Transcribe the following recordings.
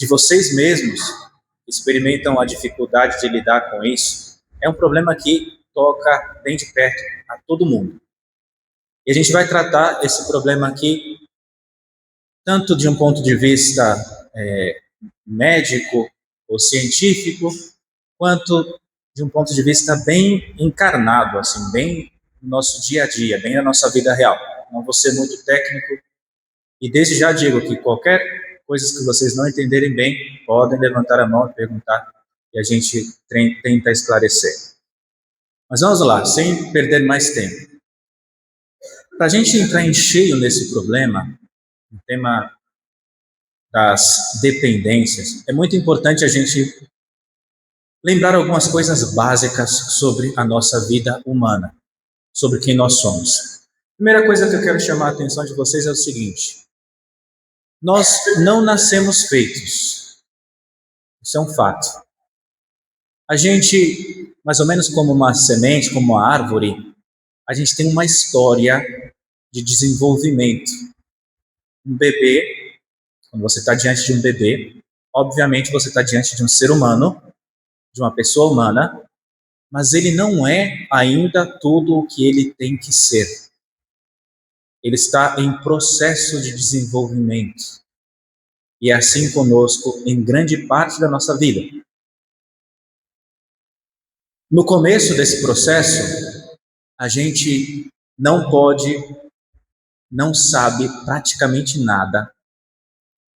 de vocês mesmos experimentam a dificuldade de lidar com isso, é um problema que toca bem de perto a todo mundo. E a gente vai tratar esse problema aqui tanto de um ponto de vista médico ou científico, quanto de um ponto de vista bem encarnado, assim, bem no nosso dia a dia, bem na nossa vida real. Não vou ser muito técnico, e desde já digo que qualquer coisa que vocês não entenderem bem, podem levantar a mão e perguntar, e a gente tenta esclarecer. Mas vamos lá, sem perder mais tempo. Para a gente entrar em cheio nesse problema, o tema das dependências, é muito importante a gente lembrar algumas coisas básicas sobre a nossa vida humana, sobre quem nós somos. A primeira coisa que eu quero chamar a atenção de vocês é o seguinte: nós não nascemos feitos. Isso é um fato. A gente, mais ou menos como uma semente, como uma árvore, a gente tem uma história de desenvolvimento. Um bebê, quando você está diante de um bebê, obviamente você está diante de um ser humano, de uma pessoa humana, mas ele não é ainda tudo o que ele tem que ser. Ele está em processo de desenvolvimento. E é assim conosco em grande parte da nossa vida. No começo desse processo, a gente não pode, não sabe praticamente nada.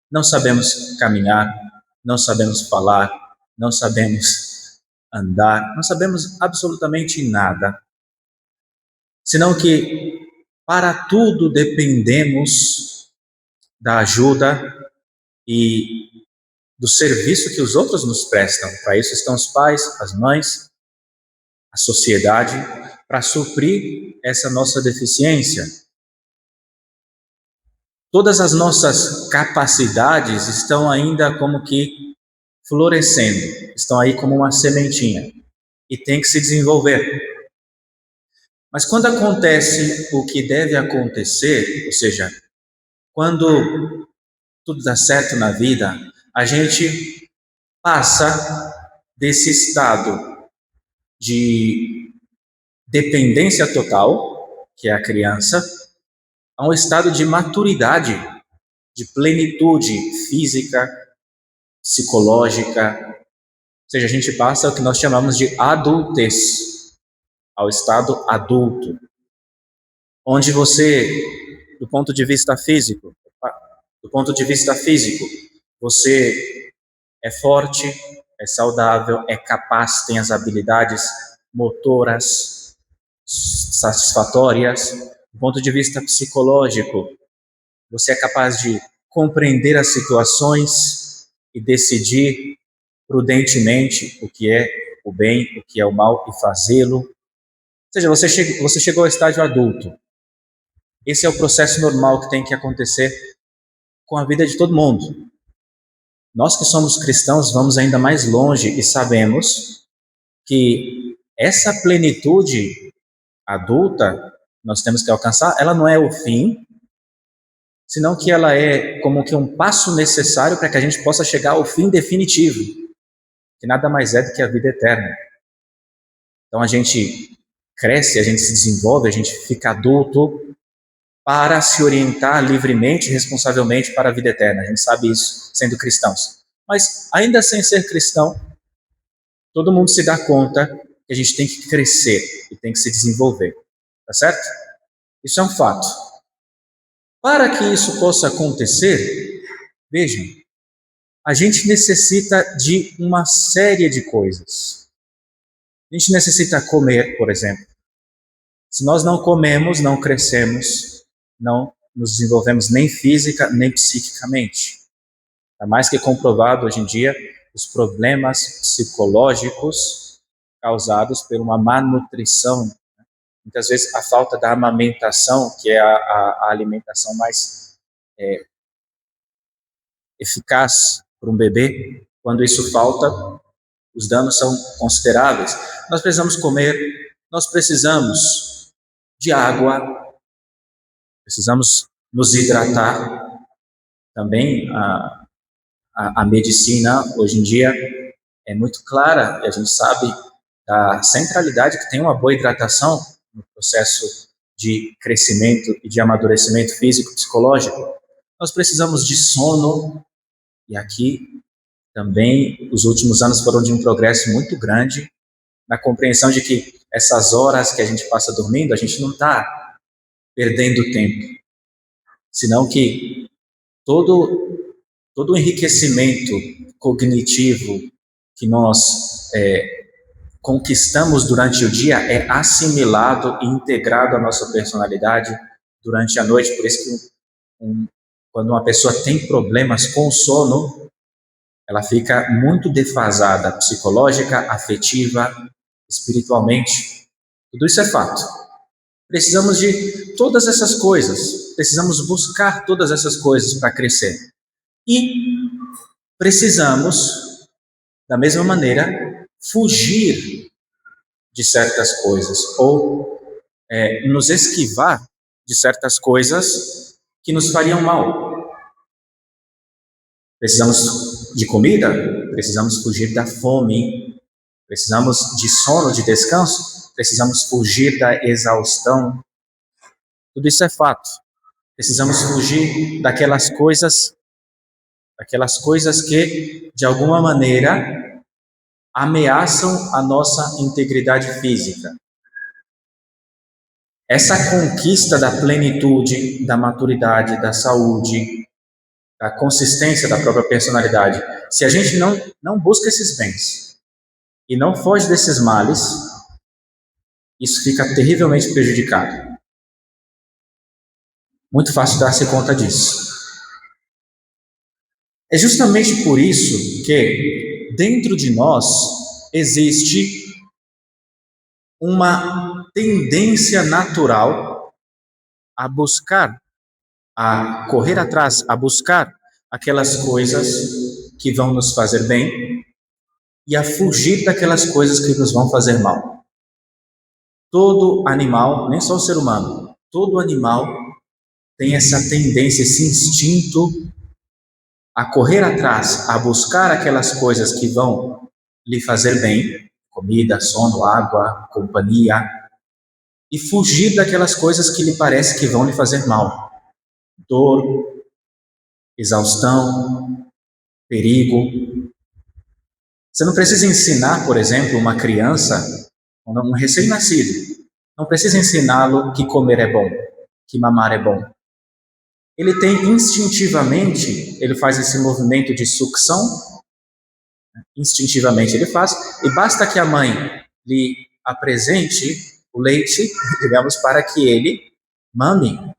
Não sabemos caminhar, não sabemos falar, não sabemos andar, não sabemos absolutamente nada. Senão que para tudo dependemos da ajuda e do serviço que os outros nos prestam. Para isso estão os pais, as mães, a sociedade, para suprir essa nossa deficiência. Todas as nossas capacidades estão ainda como que florescendo, estão aí como uma sementinha e tem que se desenvolver. Mas quando acontece o que deve acontecer, ou seja, quando tudo dá certo na vida, a gente passa desse estado de dependência total, que é a criança, a um estado de maturidade, de plenitude física, psicológica. Ou seja, a gente passa o que nós chamamos de adultez, ao estado adulto, onde você, do ponto de vista físico, você é forte, é saudável, é capaz, tem as habilidades motoras satisfatórias. Do ponto de vista psicológico, você é capaz de compreender as situações e decidir prudentemente o que é o bem, o que é o mal e fazê-lo. Ou seja, você chegou ao estágio adulto. Esse é o processo normal que tem que acontecer com a vida de todo mundo. Nós que somos cristãos vamos ainda mais longe e sabemos que essa plenitude adulta nós temos que alcançar, ela não é o fim, senão que ela é como que um passo necessário para que a gente possa chegar ao fim definitivo, que nada mais é do que a vida eterna. Então a gente cresce, a gente se desenvolve, a gente fica adulto para se orientar livremente e responsavelmente para a vida eterna. A gente sabe isso sendo cristãos. Mas ainda sem ser cristão, todo mundo se dá conta que a gente tem que crescer e tem que se desenvolver. Tá certo? Isso é um fato. Para que isso possa acontecer, vejam, a gente necessita de uma série de coisas. A gente necessita comer, por exemplo. Se nós não comemos, não crescemos, não nos desenvolvemos nem física, nem psiquicamente. É mais que comprovado hoje em dia os problemas psicológicos causados por uma má nutrição. Muitas vezes a falta da amamentação, que é a alimentação mais eficaz para um bebê, quando isso falta, os danos são consideráveis. Nós precisamos comer, nós precisamos de água, precisamos nos hidratar. Também A medicina, hoje em dia, é muito clara, e a gente sabe da centralidade que tem uma boa hidratação no processo de crescimento e de amadurecimento físico e psicológico. Nós precisamos de sono, e aqui também os últimos anos foram de um progresso muito grande na compreensão de que essas horas que a gente passa dormindo, a gente não está perdendo tempo, senão que todo o enriquecimento cognitivo que nós conquistamos durante o dia é assimilado e integrado à nossa personalidade durante a noite. Por isso que quando uma pessoa tem problemas com o sono, ela fica muito defasada, psicológica, afetiva, espiritualmente. Tudo isso é fato. Precisamos de todas essas coisas, precisamos buscar todas essas coisas para crescer. E precisamos, da mesma maneira, fugir de certas coisas, ou nos esquivar de certas coisas que nos fariam mal. Precisamos de comida, precisamos fugir da fome, precisamos de sono, de descanso, precisamos fugir da exaustão. Tudo isso é fato. Precisamos fugir daquelas coisas que, de alguma maneira, ameaçam a nossa integridade física. Essa conquista da plenitude, da maturidade, da saúde, da consistência da própria personalidade, se a gente não busca esses bens e não foge desses males, isso fica terrivelmente prejudicado. Muito fácil dar-se conta disso. É justamente por isso que dentro de nós existe uma tendência natural a buscar, a correr atrás, a buscar aquelas coisas que vão nos fazer bem e a fugir daquelas coisas que nos vão fazer mal. Todo animal, nem só o ser humano, todo animal tem essa tendência, esse instinto a correr atrás, a buscar aquelas coisas que vão lhe fazer bem, comida, sono, água, companhia, e fugir daquelas coisas que lhe parece que vão lhe fazer mal. Dor, exaustão, perigo. Você não precisa ensinar, por exemplo, uma criança, um recém-nascido, não precisa ensiná-lo que comer é bom, que mamar é bom. Ele tem instintivamente, ele faz esse movimento de sucção, instintivamente ele faz, e basta que a mãe lhe apresente o leite, digamos, para que ele mame.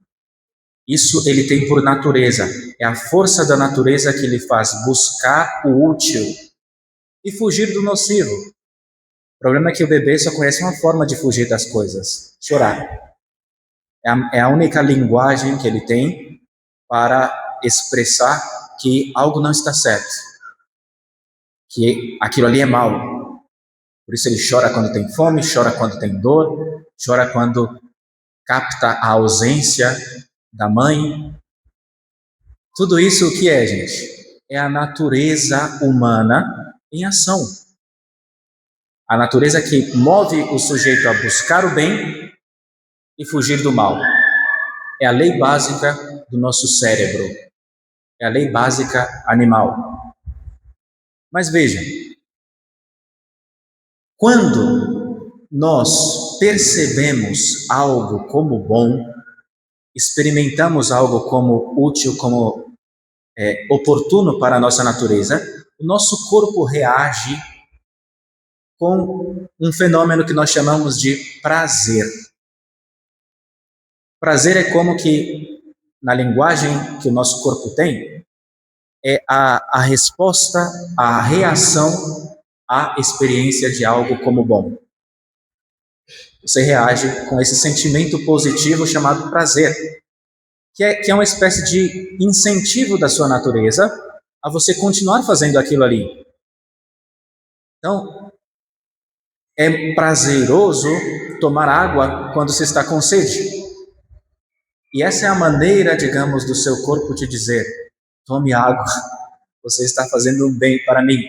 Isso ele tem por natureza, é a força da natureza que lhe faz buscar o útil e fugir do nocivo. O problema é que o bebê só conhece uma forma de fugir das coisas: chorar. É a única linguagem que ele tem para expressar que algo não está certo, que aquilo ali é mal. Por isso ele chora quando tem fome, chora quando tem dor, chora quando capta a ausência da mãe. Tudo isso o que é, gente? É a natureza humana em ação. A natureza que move o sujeito a buscar o bem e fugir do mal. É a lei básica do nosso cérebro. É a lei básica animal. Mas vejam, quando nós percebemos algo como bom, experimentamos algo como útil, como oportuno para a nossa natureza, o nosso corpo reage com um fenômeno que nós chamamos de prazer. Prazer é como que, na linguagem que o nosso corpo tem, é a resposta, a reação à experiência de algo como bom. Você reage com esse sentimento positivo chamado prazer, que é uma espécie de incentivo da sua natureza a você continuar fazendo aquilo ali. Então, é prazeroso tomar água quando você está com sede. E essa é a maneira, digamos, do seu corpo te dizer: tome água, você está fazendo um bem para mim.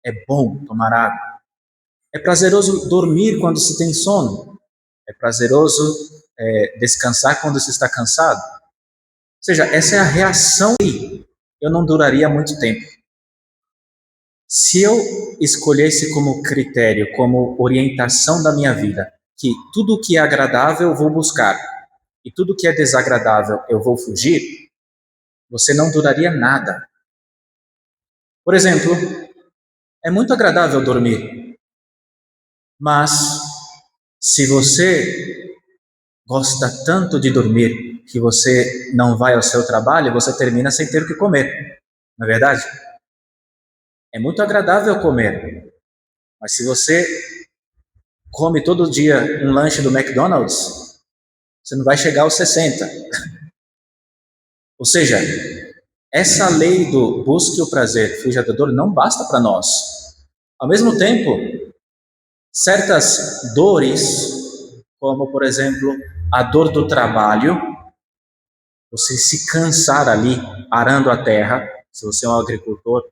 É bom tomar água. É prazeroso dormir quando se tem sono. É prazeroso descansar quando se está cansado. Ou seja, essa é a reação. Eu não duraria muito tempo. Se eu escolhesse como critério, como orientação da minha vida, que tudo que é agradável eu vou buscar e tudo que é desagradável eu vou fugir, você não duraria nada. Por exemplo, é muito agradável dormir, mas se você gosta tanto de dormir que você não vai ao seu trabalho, você termina sem ter o que comer, não é verdade? É muito agradável comer, mas se você come todo dia um lanche do McDonald's, você não vai chegar aos 60. Ou seja, essa lei do busque o prazer, fuja da dor, não basta para nós. Ao mesmo tempo, certas dores, como por exemplo a dor do trabalho, você se cansar ali arando a terra, se você é um agricultor,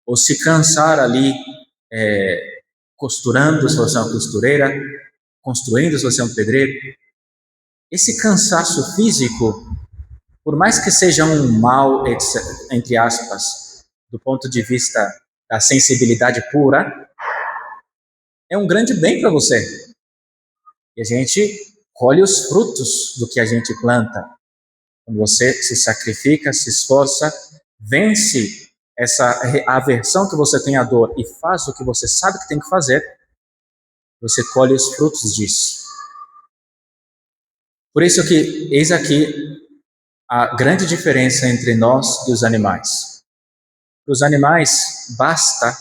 ou se cansar ali costurando, se você é uma costureira, construindo, se você é um pedreiro. Esse cansaço físico, por mais que seja um mal, entre aspas, do ponto de vista da sensibilidade pura, é um grande bem para você. E a gente colhe os frutos do que a gente planta. Quando você se sacrifica, se esforça, vence essa aversão que você tem à dor e faz o que você sabe que tem que fazer, você colhe os frutos disso. Por isso que eis aqui a grande diferença entre nós e os animais. Para os animais basta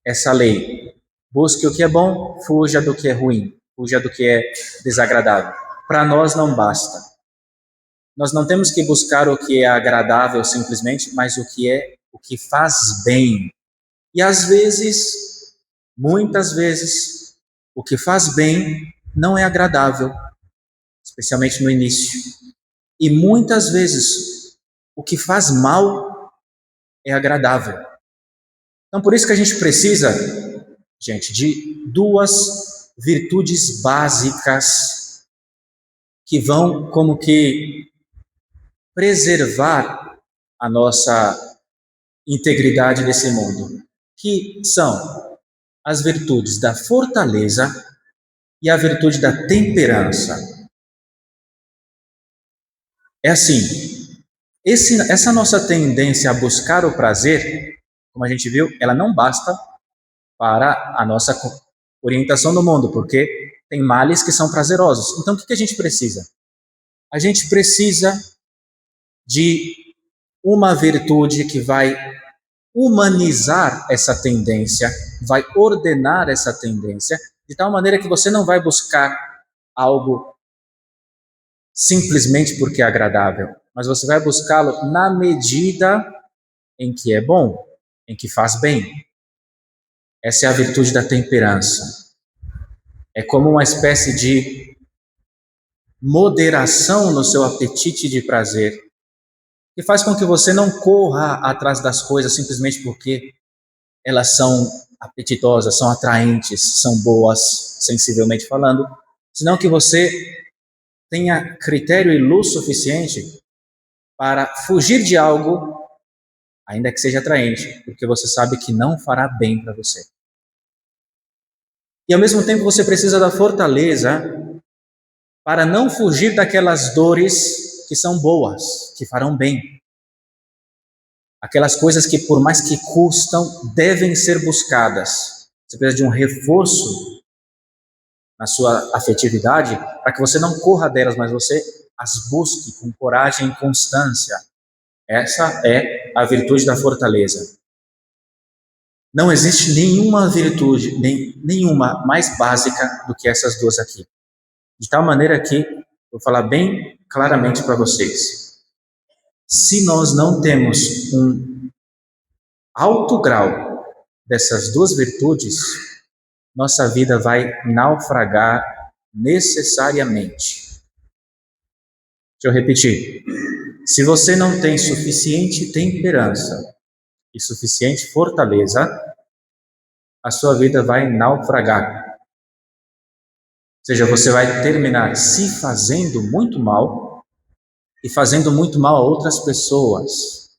essa lei: busque o que é bom, fuja do que é ruim, fuja do que é desagradável. Para nós não basta. Nós não temos que buscar o que é agradável simplesmente, mas o que faz bem. E às vezes, muitas vezes, o que faz bem não é agradável, especialmente no início. E muitas vezes, o que faz mal é agradável. Então, por isso que a gente precisa, gente, de duas virtudes básicas que vão como que preservar a nossa integridade nesse mundo, que são as virtudes da fortaleza e a virtude da temperança. É assim, essa nossa tendência a buscar o prazer, como a gente viu, ela não basta para a nossa orientação no mundo, porque tem males que são prazerosos. Então, o que a gente precisa? A gente precisa de uma virtude que vai humanizar essa tendência, vai ordenar essa tendência, de tal maneira que você não vai buscar algo simplesmente porque é agradável, mas você vai buscá-lo na medida em que é bom, em que faz bem. Essa é a virtude da temperança. É como uma espécie de moderação no seu apetite de prazer, que faz com que você não corra atrás das coisas simplesmente porque elas são apetitosas, são atraentes, são boas, sensivelmente falando, senão que você tenha critério e luz suficiente para fugir de algo, ainda que seja atraente, porque você sabe que não fará bem para você. E ao mesmo tempo você precisa da fortaleza para não fugir daquelas dores que são boas, que farão bem. Aquelas coisas que, por mais que custam, devem ser buscadas. Você precisa de um reforço na sua afetividade para que você não corra delas, mas você as busque com coragem e constância. Essa é a virtude da fortaleza. Não existe nenhuma virtude, nenhuma mais básica do que essas duas aqui. De tal maneira que, vou falar bem claramente para vocês, se nós não temos um alto grau dessas duas virtudes, nossa vida vai naufragar necessariamente. Deixa eu repetir. Se você não tem suficiente temperança e suficiente fortaleza, a sua vida vai naufragar. Ou seja, você vai terminar se fazendo muito mal e fazendo muito mal a outras pessoas.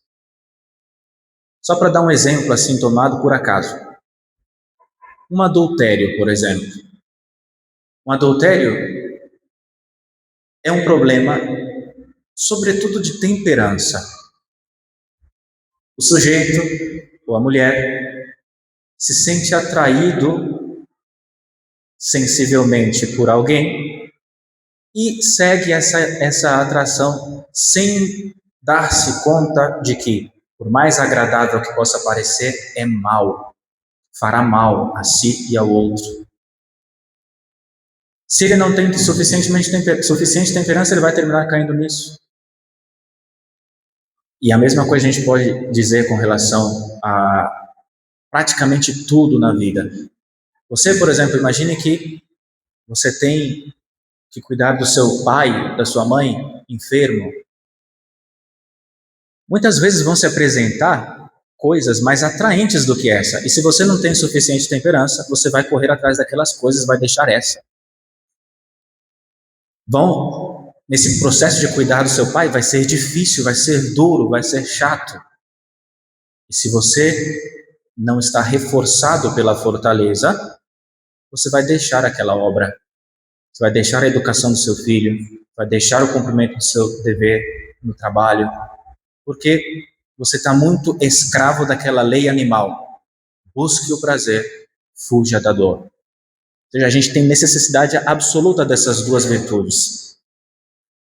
Só para dar um exemplo assim tomado por acaso. Um adultério, por exemplo. Um adultério é um problema, sobretudo de temperança. O sujeito ou a mulher se sente atraído sensivelmente por alguém e segue essa atração sem dar-se conta de que, por mais agradável que possa parecer, é mal, fará mal a si e ao outro. Se ele não tem suficiente temperança, ele vai terminar caindo nisso. E a mesma coisa a gente pode dizer com relação a praticamente tudo na vida. Você, por exemplo, imagine que você tem que cuidar do seu pai, da sua mãe, enfermo. Muitas vezes vão se apresentar coisas mais atraentes do que essa. E se você não tem suficiente temperança, você vai correr atrás daquelas coisas, vai deixar essa. Nesse processo de cuidar do seu pai, vai ser difícil, vai ser duro, vai ser chato. E se você não está reforçado pela fortaleza, você vai deixar aquela obra. Você vai deixar a educação do seu filho, vai deixar o cumprimento do seu dever no trabalho, porque você está muito escravo daquela lei animal. Busque o prazer, fuja da dor. Ou seja, a gente tem necessidade absoluta dessas duas virtudes.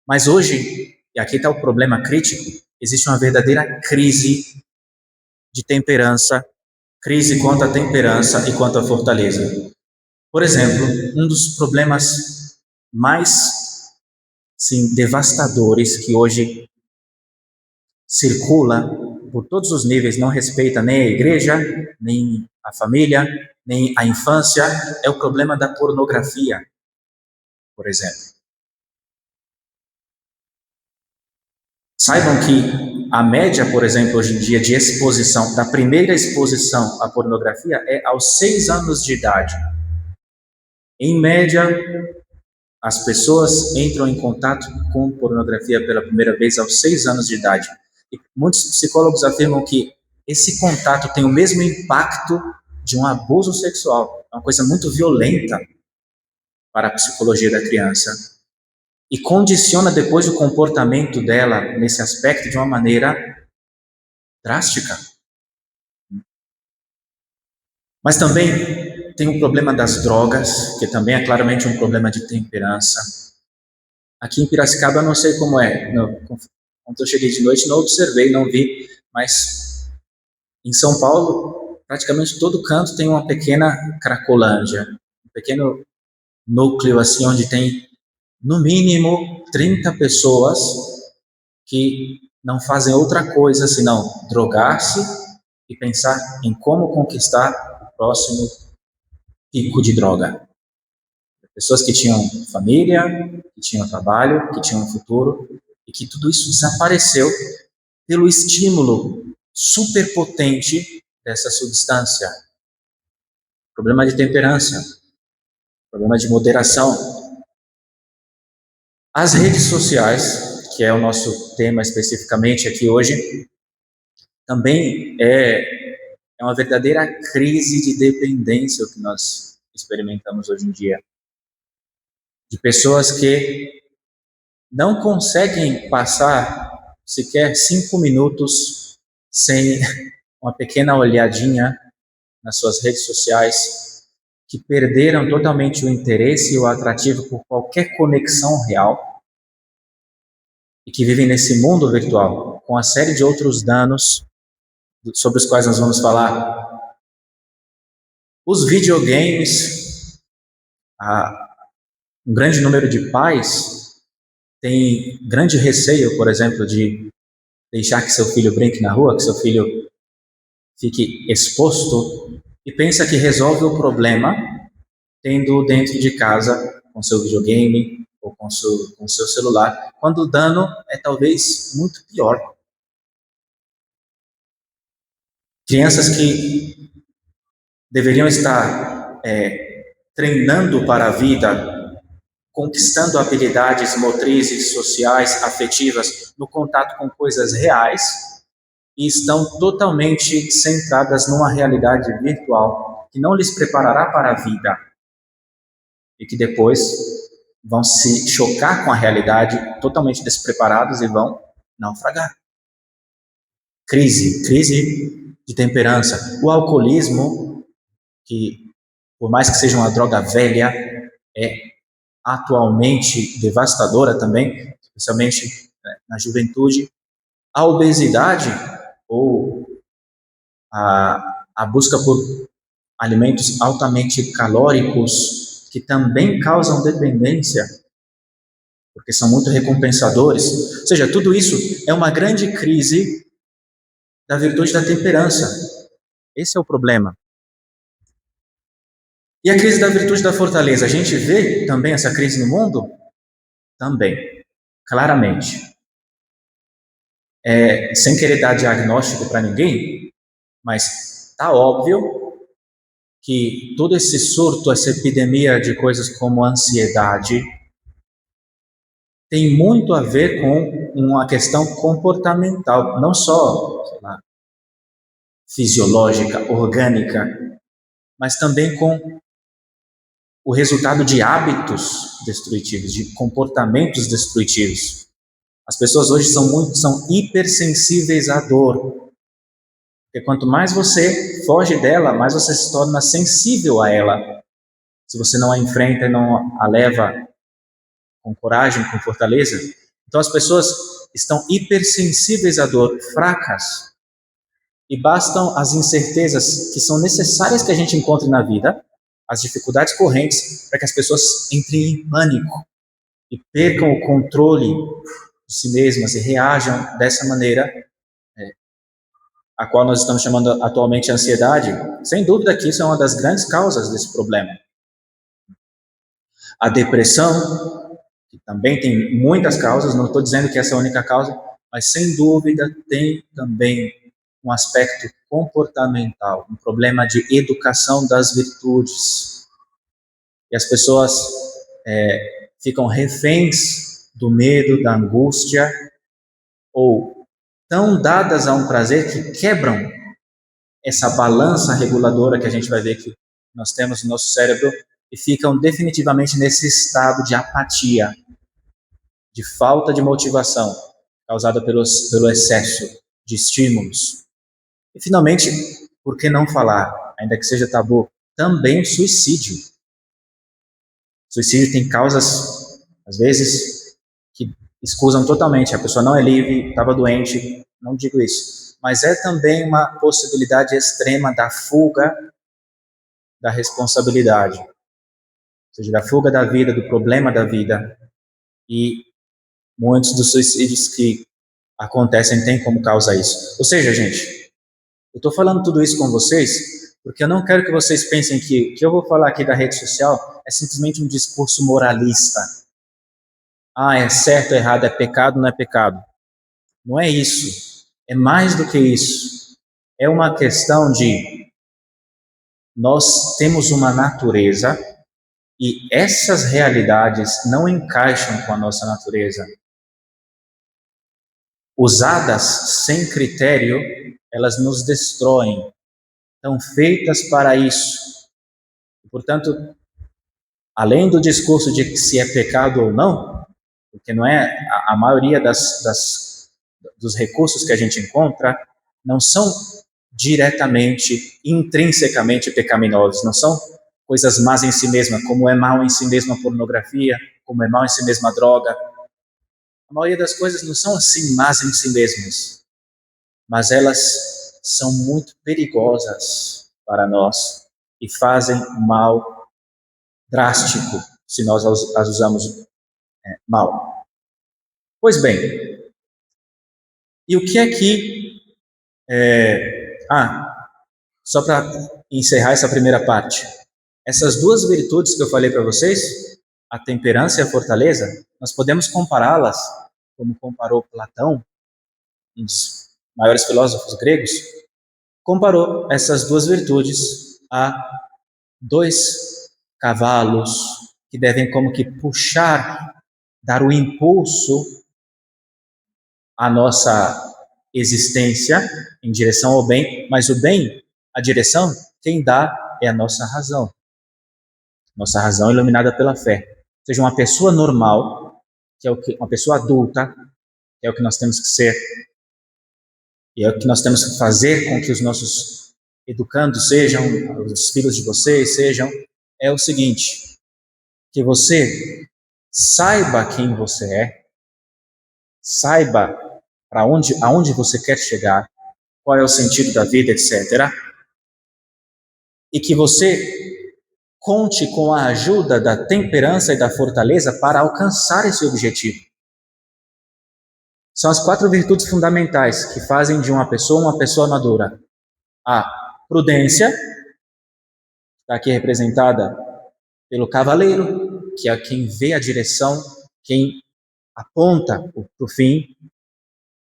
Mas hoje, e aqui está o problema crítico, existe uma verdadeira crise de temperança, crise quanto à temperança e quanto à fortaleza. Por exemplo, um dos problemas mais devastadores que hoje circula por todos os níveis, não respeita nem a igreja, nem a família, nem a infância, é o problema da pornografia, por exemplo. Saibam que a média, por exemplo, hoje em dia, de exposição, da primeira exposição à pornografia é aos 6 anos de idade. Em média, as pessoas entram em contato com pornografia pela primeira vez aos 6 anos de idade. E muitos psicólogos afirmam que esse contato tem o mesmo impacto de um abuso sexual. É uma coisa muito violenta para a psicologia da criança. E condiciona depois o comportamento dela nesse aspecto de uma maneira drástica. Mas também tem o problema das drogas, que também é claramente um problema de temperança. Aqui em Piracicaba eu não sei como é. Quando eu cheguei de noite não observei, não vi, mas em São Paulo, praticamente todo canto tem uma pequena cracolândia, um pequeno núcleo assim onde tem no mínimo 30 pessoas que não fazem outra coisa senão drogar-se e pensar em como conquistar o próximo pico de droga. Pessoas que tinham família, que tinham trabalho, que tinham um futuro, e que tudo isso desapareceu pelo estímulo superpotente dessa substância. Problema de temperança, problema de moderação. As redes sociais, que é o nosso tema especificamente aqui hoje, também é uma verdadeira crise de dependência o que nós experimentamos hoje em dia. De pessoas que não conseguem passar sequer 5 minutos sem uma pequena olhadinha nas suas redes sociais, que perderam totalmente o interesse e o atrativo por qualquer conexão real e que vivem nesse mundo virtual, com uma série de outros danos sobre os quais nós vamos falar. Os videogames, um grande número de pais tem grande receio, por exemplo, de deixar que seu filho brinque na rua, que seu filho fique exposto, e pensa que resolve o problema tendo dentro de casa com seu videogame ou com seu celular, quando o dano é talvez muito pior. Crianças que deveriam estar treinando para a vida, conquistando habilidades motrizes, sociais, afetivas, no contato com coisas reais, e estão totalmente centradas numa realidade virtual que não lhes preparará para a vida e que depois vão se chocar com a realidade totalmente despreparados e vão naufragar. Crise de temperança. O alcoolismo, que por mais que seja uma droga velha, é atualmente devastadora também, especialmente na juventude. A obesidade ou a busca por alimentos altamente calóricos, que também causam dependência, porque são muito recompensadores. Ou seja, tudo isso é uma grande crise da virtude da temperança. Esse é o problema. E a crise da virtude da fortaleza, a gente vê também essa crise no mundo? Também, claramente. Sem querer dar diagnóstico para ninguém, mas está óbvio que todo esse surto, essa epidemia de coisas como ansiedade, tem muito a ver com uma questão comportamental, não só, sei lá, fisiológica, orgânica, mas também com o resultado de hábitos destrutivos, de comportamentos destrutivos. As pessoas hoje são hipersensíveis à dor. Porque quanto mais você foge dela, mais você se torna sensível a ela. Se você não a enfrenta e não a leva com coragem, com fortaleza. Então as pessoas estão hipersensíveis à dor, fracas. E bastam as incertezas que são necessárias que a gente encontre na vida, as dificuldades correntes, para que as pessoas entrem em pânico e percam o controle de si mesmas e reajam dessa maneira, a qual nós estamos chamando atualmente de ansiedade. Sem dúvida que isso é uma das grandes causas desse problema. A depressão, que também tem muitas causas, não estou dizendo que essa é a única causa, mas sem dúvida tem também um aspecto comportamental, um problema de educação das virtudes. E as pessoas ficam reféns do medo, da angústia, ou tão dadas a um prazer que quebram essa balança reguladora que a gente vai ver que nós temos no nosso cérebro e ficam definitivamente nesse estado de apatia, de falta de motivação, causada pelo excesso de estímulos. E, finalmente, por que não falar, ainda que seja tabu, também o suicídio. O suicídio tem causas, às vezes, que escusam totalmente. A pessoa não é livre, estava doente, não digo isso. Mas é também uma possibilidade extrema da fuga da responsabilidade. Ou seja, da fuga da vida, do problema da vida. E muitos dos suicídios que acontecem têm como causa isso. Ou seja, gente, eu estou falando tudo isso com vocês porque eu não quero que vocês pensem que o que eu vou falar aqui da rede social é simplesmente um discurso moralista. Ah, é certo, é errado, é pecado, não é pecado. Não é isso. É mais do que isso. É uma questão de nós temos uma natureza e essas realidades não encaixam com a nossa natureza. Usadas sem critério, elas nos destroem. Estão feitas para isso. Portanto, além do discurso de que se é pecado ou não, porque não é a maioria dos recursos que a gente encontra, não são diretamente, intrinsecamente pecaminosos, não são coisas más em si mesma, como é mal em si mesma a pornografia, como é mal em si mesma a droga. A maioria das coisas não são assim más em si mesmas, mas elas são muito perigosas para nós e fazem mal drástico se nós as usamos mal. Pois bem, e o que é que... só para encerrar essa primeira parte. Essas duas virtudes que eu falei para vocês, a temperança e a fortaleza, nós podemos compará-las, como comparou Platão, um dos maiores filósofos gregos, comparou essas duas virtudes a dois cavalos que devem como que puxar, dar o impulso à nossa existência em direção ao bem, mas o bem, a direção, quem dá é a nossa razão. Nossa razão iluminada pela fé. Ou seja, uma pessoa normal, que é uma pessoa adulta, que é o que nós temos que ser, e é o que nós temos que fazer com que os nossos educandos sejam, os filhos de vocês sejam, é o seguinte: que você saiba quem você é, saiba aonde você quer chegar, qual é o sentido da vida, etc. E que você conte com a ajuda da temperança e da fortaleza para alcançar esse objetivo. São as 4 virtudes fundamentais que fazem de uma pessoa madura. A prudência, está aqui representada pelo cavaleiro, que é quem vê a direção, quem aponta para o fim.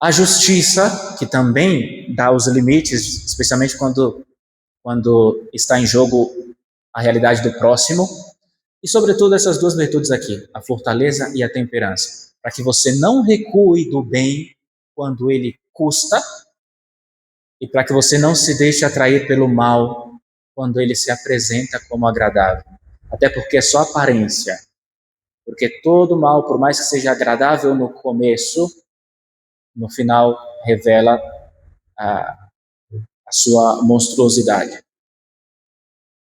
A justiça, que também dá os limites, especialmente quando está em jogo a realidade do próximo. E, sobretudo, essas 2 virtudes aqui, a fortaleza e a temperança, para que você não recue do bem quando ele custa e para que você não se deixe atrair pelo mal quando ele se apresenta como agradável. Até porque é só aparência. Porque todo mal, por mais que seja agradável no começo, no final revela a sua monstruosidade.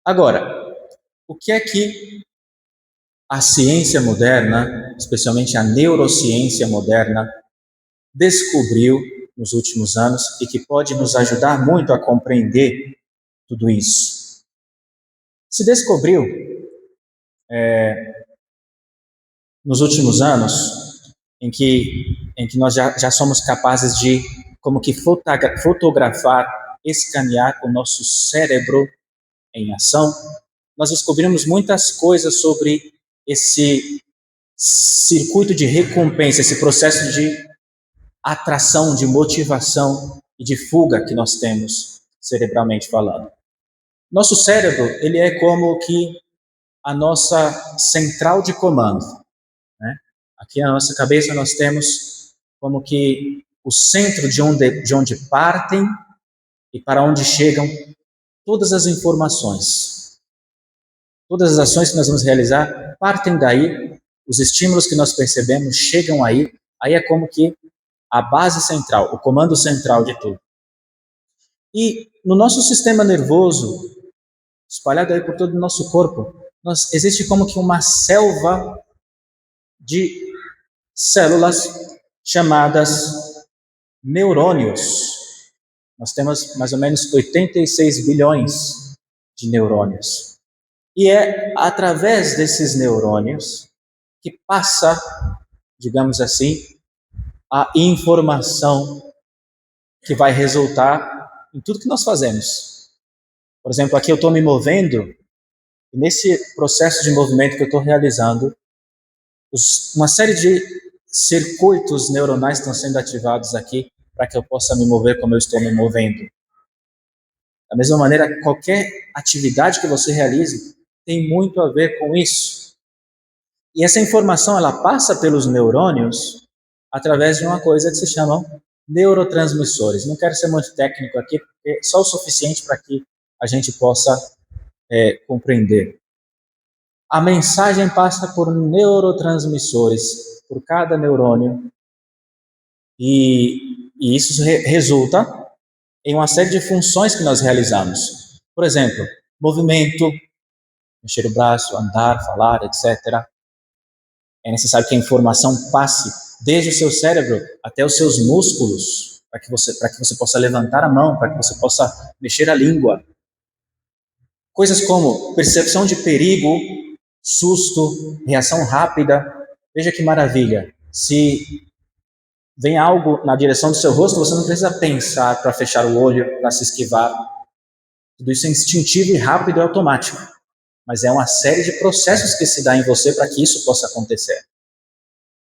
Agora, o que é que a ciência moderna, especialmente a neurociência moderna, descobriu nos últimos anos e que pode nos ajudar muito a compreender tudo isso? Se descobriu nos últimos anos em que nós já somos capazes de como que fotografar, escanear o nosso cérebro em ação. Nós descobrimos muitas coisas sobre esse circuito de recompensa, esse processo de atração, de motivação e de fuga que nós temos cerebralmente falando. Nosso cérebro, ele é como que a nossa central de comando, né? Aqui na nossa cabeça nós temos como que o centro de onde partem e para onde chegam todas as informações. Todas as ações que nós vamos realizar partem daí, os estímulos que nós percebemos chegam aí é como que a base central, o comando central de tudo. E no nosso sistema nervoso, espalhado aí por todo o nosso corpo, existe como que uma selva de células chamadas neurônios. Nós temos mais ou menos 86 bilhões de neurônios. E é através desses neurônios que passa, digamos assim, a informação que vai resultar em tudo que nós fazemos. Por exemplo, aqui eu estou me movendo, e nesse processo de movimento que eu estou realizando, uma série de circuitos neuronais estão sendo ativados aqui para que eu possa me mover como eu estou me movendo. Da mesma maneira, qualquer atividade que você realize tem muito a ver com isso. E essa informação ela passa pelos neurônios através de uma coisa que se chama neurotransmissores. Não quero ser muito técnico aqui, porque é só o suficiente para que a gente possa compreender. A mensagem passa por neurotransmissores, por cada neurônio, e isso resulta em uma série de funções que nós realizamos. Por exemplo, movimento, mexer o braço, andar, falar, etc. É necessário que a informação passe desde o seu cérebro até os seus músculos, para que você possa levantar a mão, para que você possa mexer a língua. Coisas como percepção de perigo, susto, reação rápida. Veja que maravilha. Se vem algo na direção do seu rosto, você não precisa pensar para fechar o olho, para se esquivar. Tudo isso é instintivo e rápido e automático. Mas é uma série de processos que se dá em você para que isso possa acontecer.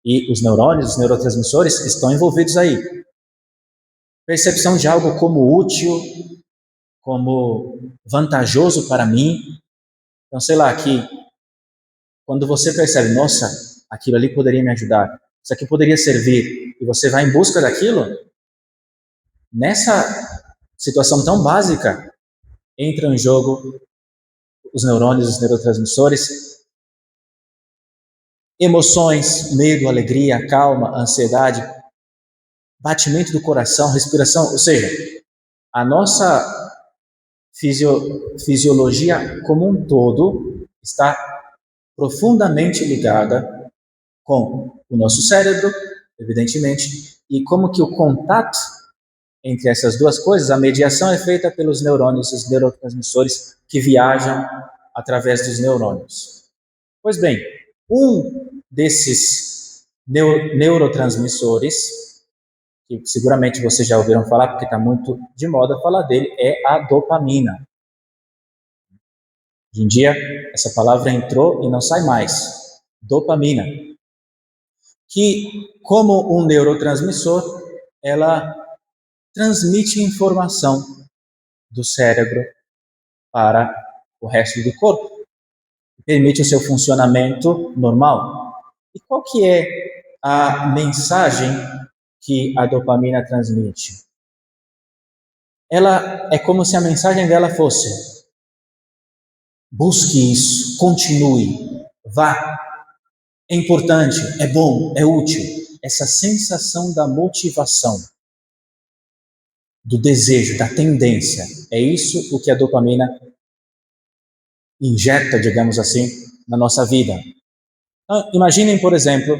E os neurônios, os neurotransmissores estão envolvidos aí. Percepção de algo como útil, como vantajoso para mim. Então, sei lá, que quando você percebe, nossa, aquilo ali poderia me ajudar, isso aqui poderia servir, e você vai em busca daquilo, nessa situação tão básica, entram em jogo os neurônios, os neurotransmissores, emoções, medo, alegria, calma, ansiedade, batimento do coração, respiração, ou seja, a nossa fisiologia como um todo está profundamente ligada com o nosso cérebro, evidentemente, e como que o contato entre essas duas coisas, a mediação é feita pelos neurônios, os neurotransmissores que viajam através dos neurônios. Pois bem, um desses neurotransmissores, que seguramente vocês já ouviram falar, porque está muito de moda falar dele, é a dopamina. Hoje em dia, essa palavra entrou e não sai mais. Dopamina. Que, como um neurotransmissor, ela transmite informação do cérebro para o resto do corpo. Permite o seu funcionamento normal. E qual que é a mensagem que a dopamina transmite? Ela é como se a mensagem dela fosse: busque isso, continue, vá. É importante, é bom, é útil. Essa sensação da motivação, do desejo, da tendência, é isso o que a dopamina injeta, digamos assim, na nossa vida. Então, imaginem, por exemplo,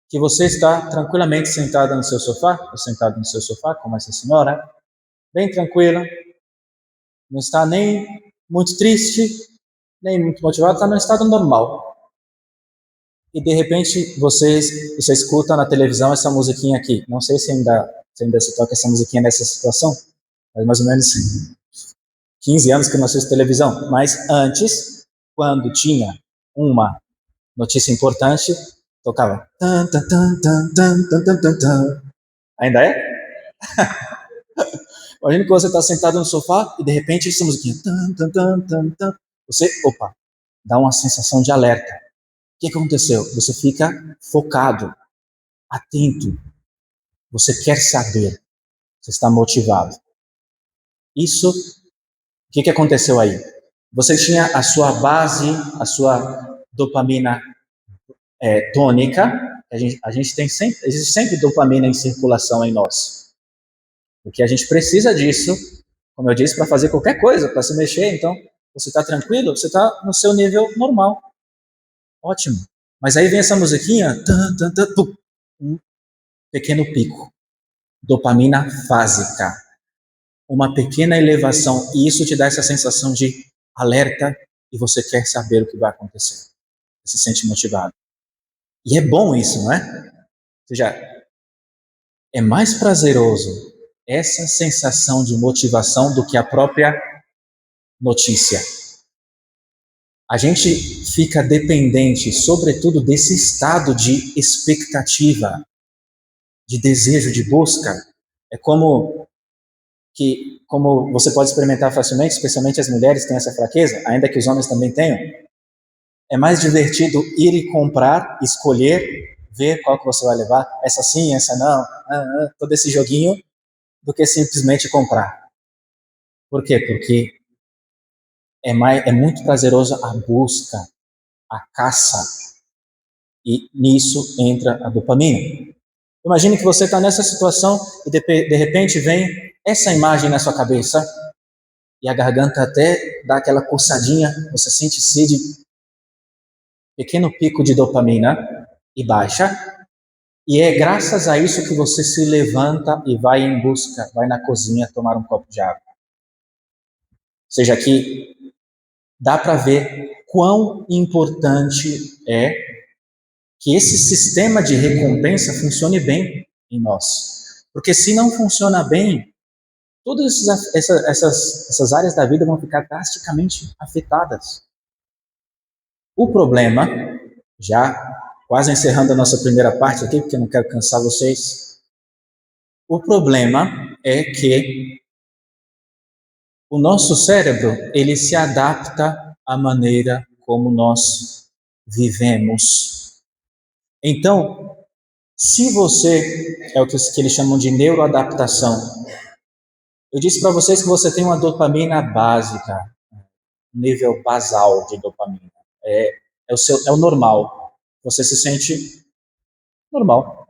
que você está tranquilamente sentada no seu sofá, ou sentado no seu sofá, como essa senhora, bem tranquila, não está nem muito triste, nem muito motivado, está no estado normal. E de repente você escuta na televisão essa musiquinha aqui. Não sei se ainda se toca essa musiquinha nessa situação, mas mais ou menos 15 anos que eu não assisto televisão. Mas antes, quando tinha uma notícia importante, tocava. Tan, tan, tan, tan, tan, tan, tan, tan. Ainda é? Imagina que você está sentado no sofá e de repente essa musiquinha. Tan, tan, tan, tan, tan. Você, opa, dá uma sensação de alerta. O que aconteceu? Você fica focado, atento. Você quer saber. Você está motivado. Isso, o que aconteceu aí? Você tinha a sua base, a sua dopamina tônica. A gente tem sempre, existe sempre dopamina em circulação em nós. Porque a gente precisa disso, como eu disse, para fazer qualquer coisa, para se mexer. Então, você está tranquilo, você está no seu nível normal. Ótimo. Mas aí vem essa musiquinha, um pequeno pico. Dopamina fásica. Uma pequena elevação. E isso te dá essa sensação de alerta e você quer saber o que vai acontecer. Você se sente motivado. E é bom isso, não é? Ou seja, é mais prazeroso essa sensação de motivação do que a própria notícia. A gente fica dependente, sobretudo, desse estado de expectativa, de desejo, de busca. É como você pode experimentar facilmente, especialmente as mulheres têm essa fraqueza, ainda que os homens também tenham. É mais divertido ir e comprar, escolher, ver qual que você vai levar, essa sim, essa não, todo esse joguinho, do que simplesmente comprar. Por quê? Porque é muito prazeroso a busca, a caça, e nisso entra a dopamina. Imagine que você está nessa situação e de repente vem essa imagem na sua cabeça e a garganta até dá aquela coçadinha, você sente sede, pequeno pico de dopamina e baixa, e é graças a isso que você se levanta e vai em busca, vai na cozinha tomar um copo de água. Ou seja, que dá para ver quão importante é que esse sistema de recompensa funcione bem em nós. Porque se não funciona bem, todas essas áreas da vida vão ficar drasticamente afetadas. O problema, já quase encerrando a nossa primeira parte aqui, porque eu não quero cansar vocês, o problema é que O nosso cérebro, ele se adapta à maneira como nós vivemos. Então, se você, é o que eles chamam de neuroadaptação, eu disse para vocês que você tem uma dopamina básica, um nível basal de dopamina. É o normal. Você se sente normal.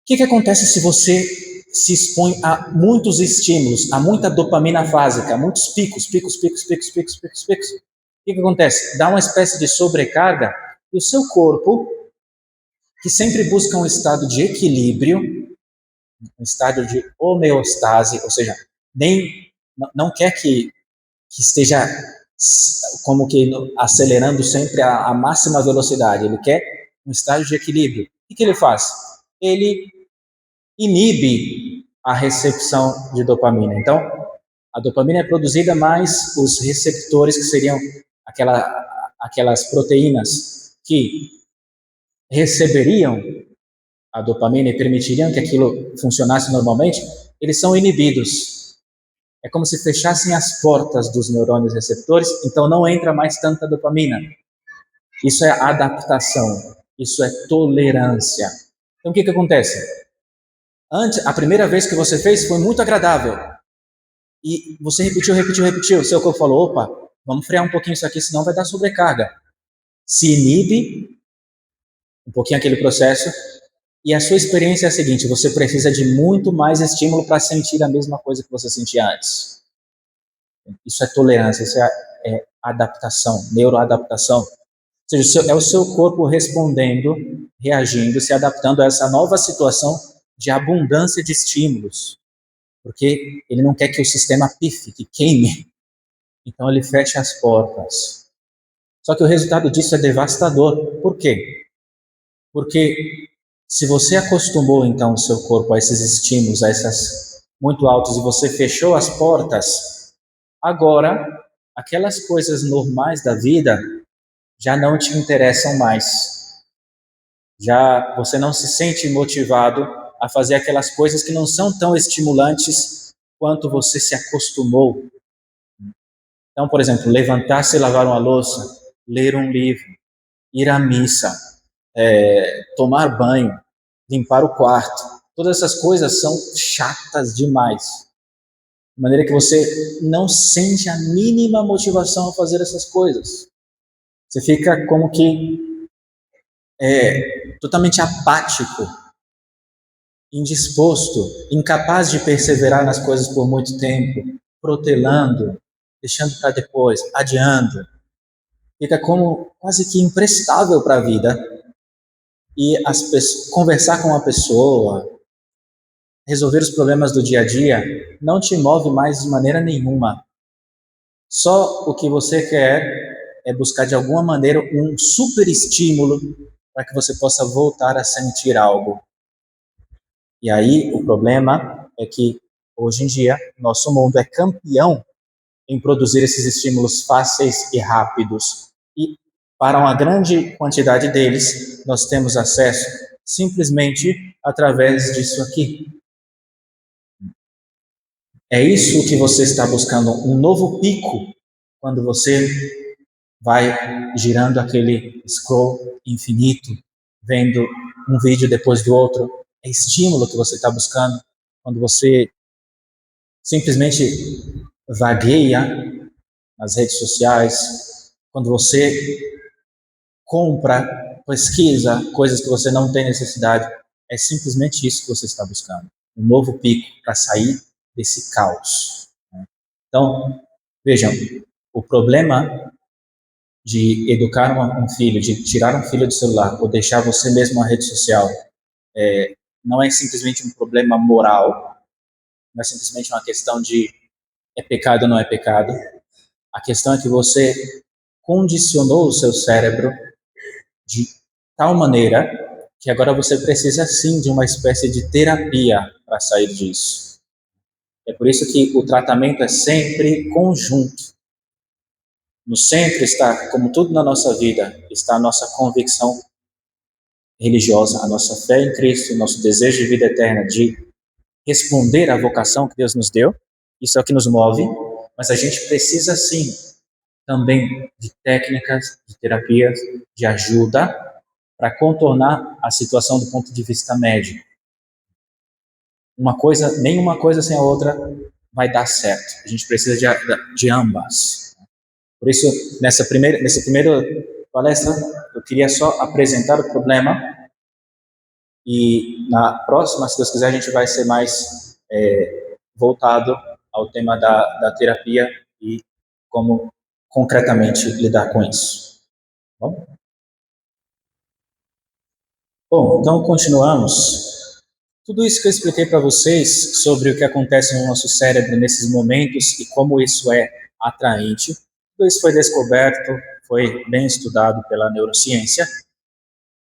O que acontece se você se expõe a muitos estímulos, a muita dopamina básica, a muitos picos? O que acontece? Dá uma espécie de sobrecarga e o seu corpo, que sempre busca um estado de equilíbrio, um estado de homeostase, ou seja, não quer que esteja como que acelerando sempre a máxima velocidade, ele quer um estado de equilíbrio. O que ele faz? Ele inibe a recepção de dopamina. Então, a dopamina é produzida, mas os receptores, que seriam aquelas proteínas que receberiam a dopamina e permitiriam que aquilo funcionasse normalmente, eles são inibidos. É como se fechassem as portas dos neurônios receptores, então não entra mais tanta dopamina. Isso é adaptação, isso é tolerância. Então o que acontece? A primeira vez que você fez foi muito agradável. E você repetiu. O seu corpo falou, opa, vamos frear um pouquinho isso aqui, senão vai dar sobrecarga. Se inibe um pouquinho aquele processo. E a sua experiência é a seguinte, você precisa de muito mais estímulo para sentir a mesma coisa que você sentia antes. Isso é tolerância, isso é adaptação, neuroadaptação. Ou seja, é o seu corpo respondendo, reagindo, se adaptando a essa nova situação de abundância de estímulos. Porque ele não quer que o sistema pife, que queime. Então ele fecha as portas. Só que o resultado disso é devastador. Por quê? Porque se você acostumou então o seu corpo a esses estímulos, a essas muito altos, e você fechou as portas, agora aquelas coisas normais da vida já não te interessam mais. Já você não se sente motivado a fazer aquelas coisas que não são tão estimulantes quanto você se acostumou. Então, por exemplo, levantar-se e lavar uma louça, ler um livro, ir à missa, tomar banho, limpar o quarto. Todas essas coisas são chatas demais. De maneira que você não sente a mínima motivação a fazer essas coisas. Você fica como que totalmente apático, indisposto, incapaz de perseverar nas coisas por muito tempo, protelando, deixando para depois, adiando. Fica como quase que imprestável para a vida. E conversar com uma pessoa, resolver os problemas do dia a dia, não te move mais de maneira nenhuma. Só o que você quer é buscar de alguma maneira um super estímulo para que você possa voltar a sentir algo. E aí o problema é que hoje em dia nosso mundo é campeão em produzir esses estímulos fáceis e rápidos. E para uma grande quantidade deles, nós temos acesso simplesmente através disso aqui. É isso que você está buscando, um novo pico, quando você vai girando aquele scroll infinito, vendo um vídeo depois do outro. É estímulo que você está buscando, quando você simplesmente vagueia nas redes sociais, quando você compra, pesquisa coisas que você não tem necessidade. É simplesmente isso que você está buscando, um novo pico para sair desse caos. Então, vejam, o problema de educar um filho, de tirar um filho do celular ou deixar você mesmo na rede social, não é simplesmente um problema moral, não é simplesmente uma questão de é pecado ou não é pecado. A questão é que você condicionou o seu cérebro de tal maneira que agora você precisa sim de uma espécie de terapia para sair disso. É por isso que o tratamento é sempre conjunto. No centro está, como tudo na nossa vida, está a nossa convicção religiosa, a nossa fé em Cristo, o nosso desejo de vida eterna, de responder à vocação que Deus nos deu. Isso é o que nos move, mas a gente precisa sim também de técnicas, de terapias, de ajuda para contornar a situação do ponto de vista médico. Nenhuma coisa sem a outra vai dar certo. A gente precisa de ambas. Por isso, nessa primeira palestra, eu queria só apresentar o problema e na próxima, se Deus quiser, a gente vai ser mais voltado ao tema da terapia e como concretamente lidar com isso. Bom, então continuamos. Tudo isso que eu expliquei para vocês sobre o que acontece no nosso cérebro nesses momentos e como isso é atraente, tudo isso foi descoberto, foi bem estudado pela neurociência.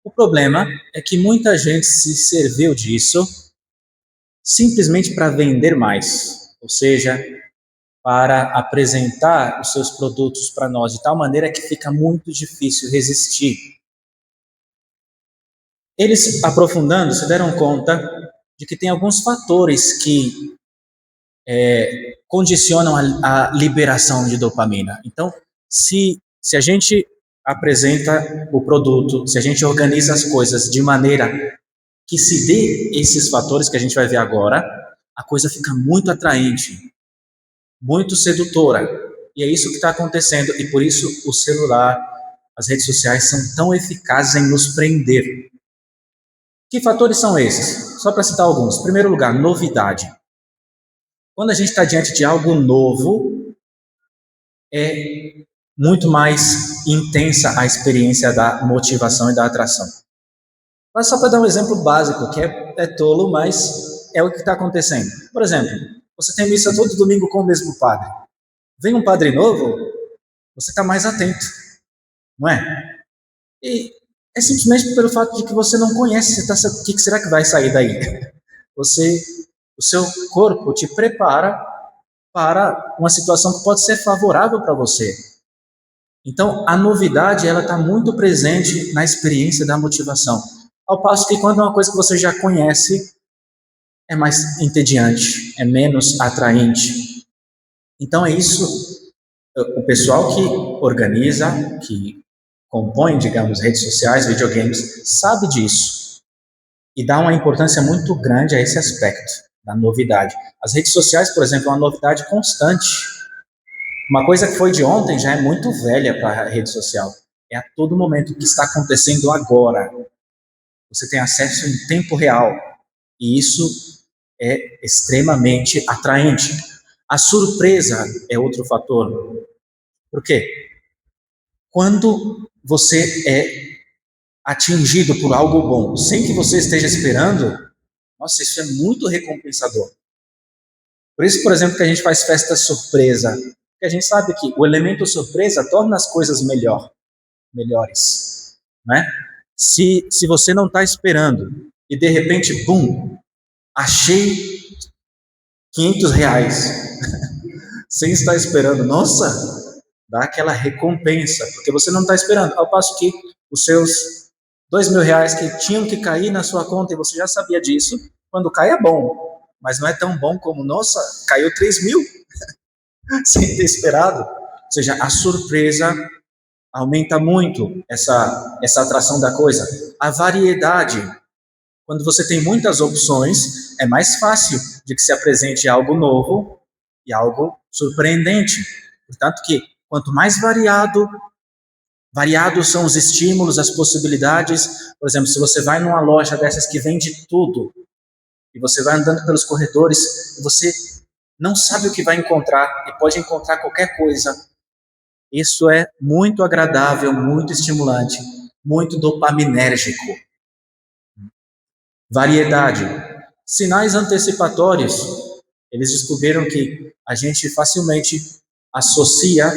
O problema é que muita gente se serviu disso simplesmente para vender mais, ou seja, para apresentar os seus produtos para nós de tal maneira que fica muito difícil resistir. Eles, aprofundando, se deram conta de que tem alguns fatores que condicionam a liberação de dopamina. Então, se a gente apresenta o produto, se a gente organiza as coisas de maneira que se dê esses fatores que a gente vai ver agora, a coisa fica muito atraente, muito sedutora. E é isso que está acontecendo, e por isso o celular, as redes sociais são tão eficazes em nos prender. Que fatores são esses? Só para citar alguns. Em primeiro lugar, novidade. Quando a gente está diante de algo novo, é muito mais intensa a experiência da motivação e da atração. Mas só para dar um exemplo básico, que é tolo, mas é o que está acontecendo. Por exemplo, você tem missa todo domingo com o mesmo padre. Vem um padre novo, você está mais atento, não é? E é simplesmente pelo fato de que você não conhece, o que será que vai sair daí? O seu corpo te prepara para uma situação que pode ser favorável para você. Então, a novidade, ela está muito presente na experiência da motivação. Ao passo que quando é uma coisa que você já conhece, é mais entediante, é menos atraente. Então, é isso. O pessoal que organiza, que compõe, digamos, redes sociais, videogames, sabe disso. E dá uma importância muito grande a esse aspecto da novidade. As redes sociais, por exemplo, é uma novidade constante. Uma coisa que foi de ontem já é muito velha para a rede social. É a todo momento o que está acontecendo agora. Você tem acesso em tempo real. E isso é extremamente atraente. A surpresa é outro fator. Por quê? Quando você é atingido por algo bom, sem que você esteja esperando, nossa, isso é muito recompensador. Por isso, por exemplo, que a gente faz festa surpresa, porque a gente sabe que o elemento surpresa torna as coisas melhores, né? Se você não está esperando e de repente, bum, achei R$500, sem estar esperando, nossa, dá aquela recompensa, porque você não está esperando, ao passo que os seus R$2.000 que tinham que cair na sua conta e você já sabia disso, quando cai é bom, mas não é tão bom como, nossa, caiu 3.000, sem ter esperado. Ou seja, a surpresa aumenta muito essa atração da coisa. A variedade, quando você tem muitas opções, é mais fácil de que se apresente algo novo e algo surpreendente. Portanto que, quanto mais variados são os estímulos, as possibilidades. Por exemplo, se você vai numa loja dessas que vende tudo, e você vai andando pelos corredores, e você não sabe o que vai encontrar, e pode encontrar qualquer coisa. Isso é muito agradável, muito estimulante, muito dopaminérgico. Variedade. Sinais antecipatórios. Eles descobriram que a gente facilmente associa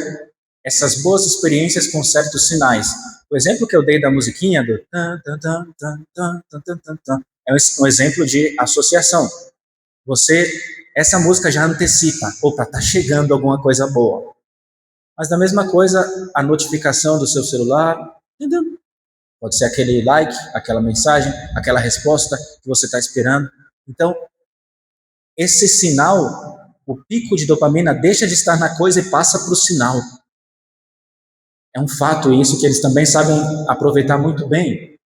essas boas experiências com certos sinais. O exemplo que eu dei da musiquinha do é um exemplo de associação. Essa música já antecipa, opa, tá chegando alguma coisa boa. Mas da mesma coisa, a notificação do seu celular, pode ser aquele like, aquela mensagem, aquela resposta que você está esperando. Então, esse sinal O pico de dopamina deixa de estar na coisa e passa para o sinal. É um fato isso que eles também sabem aproveitar muito bem.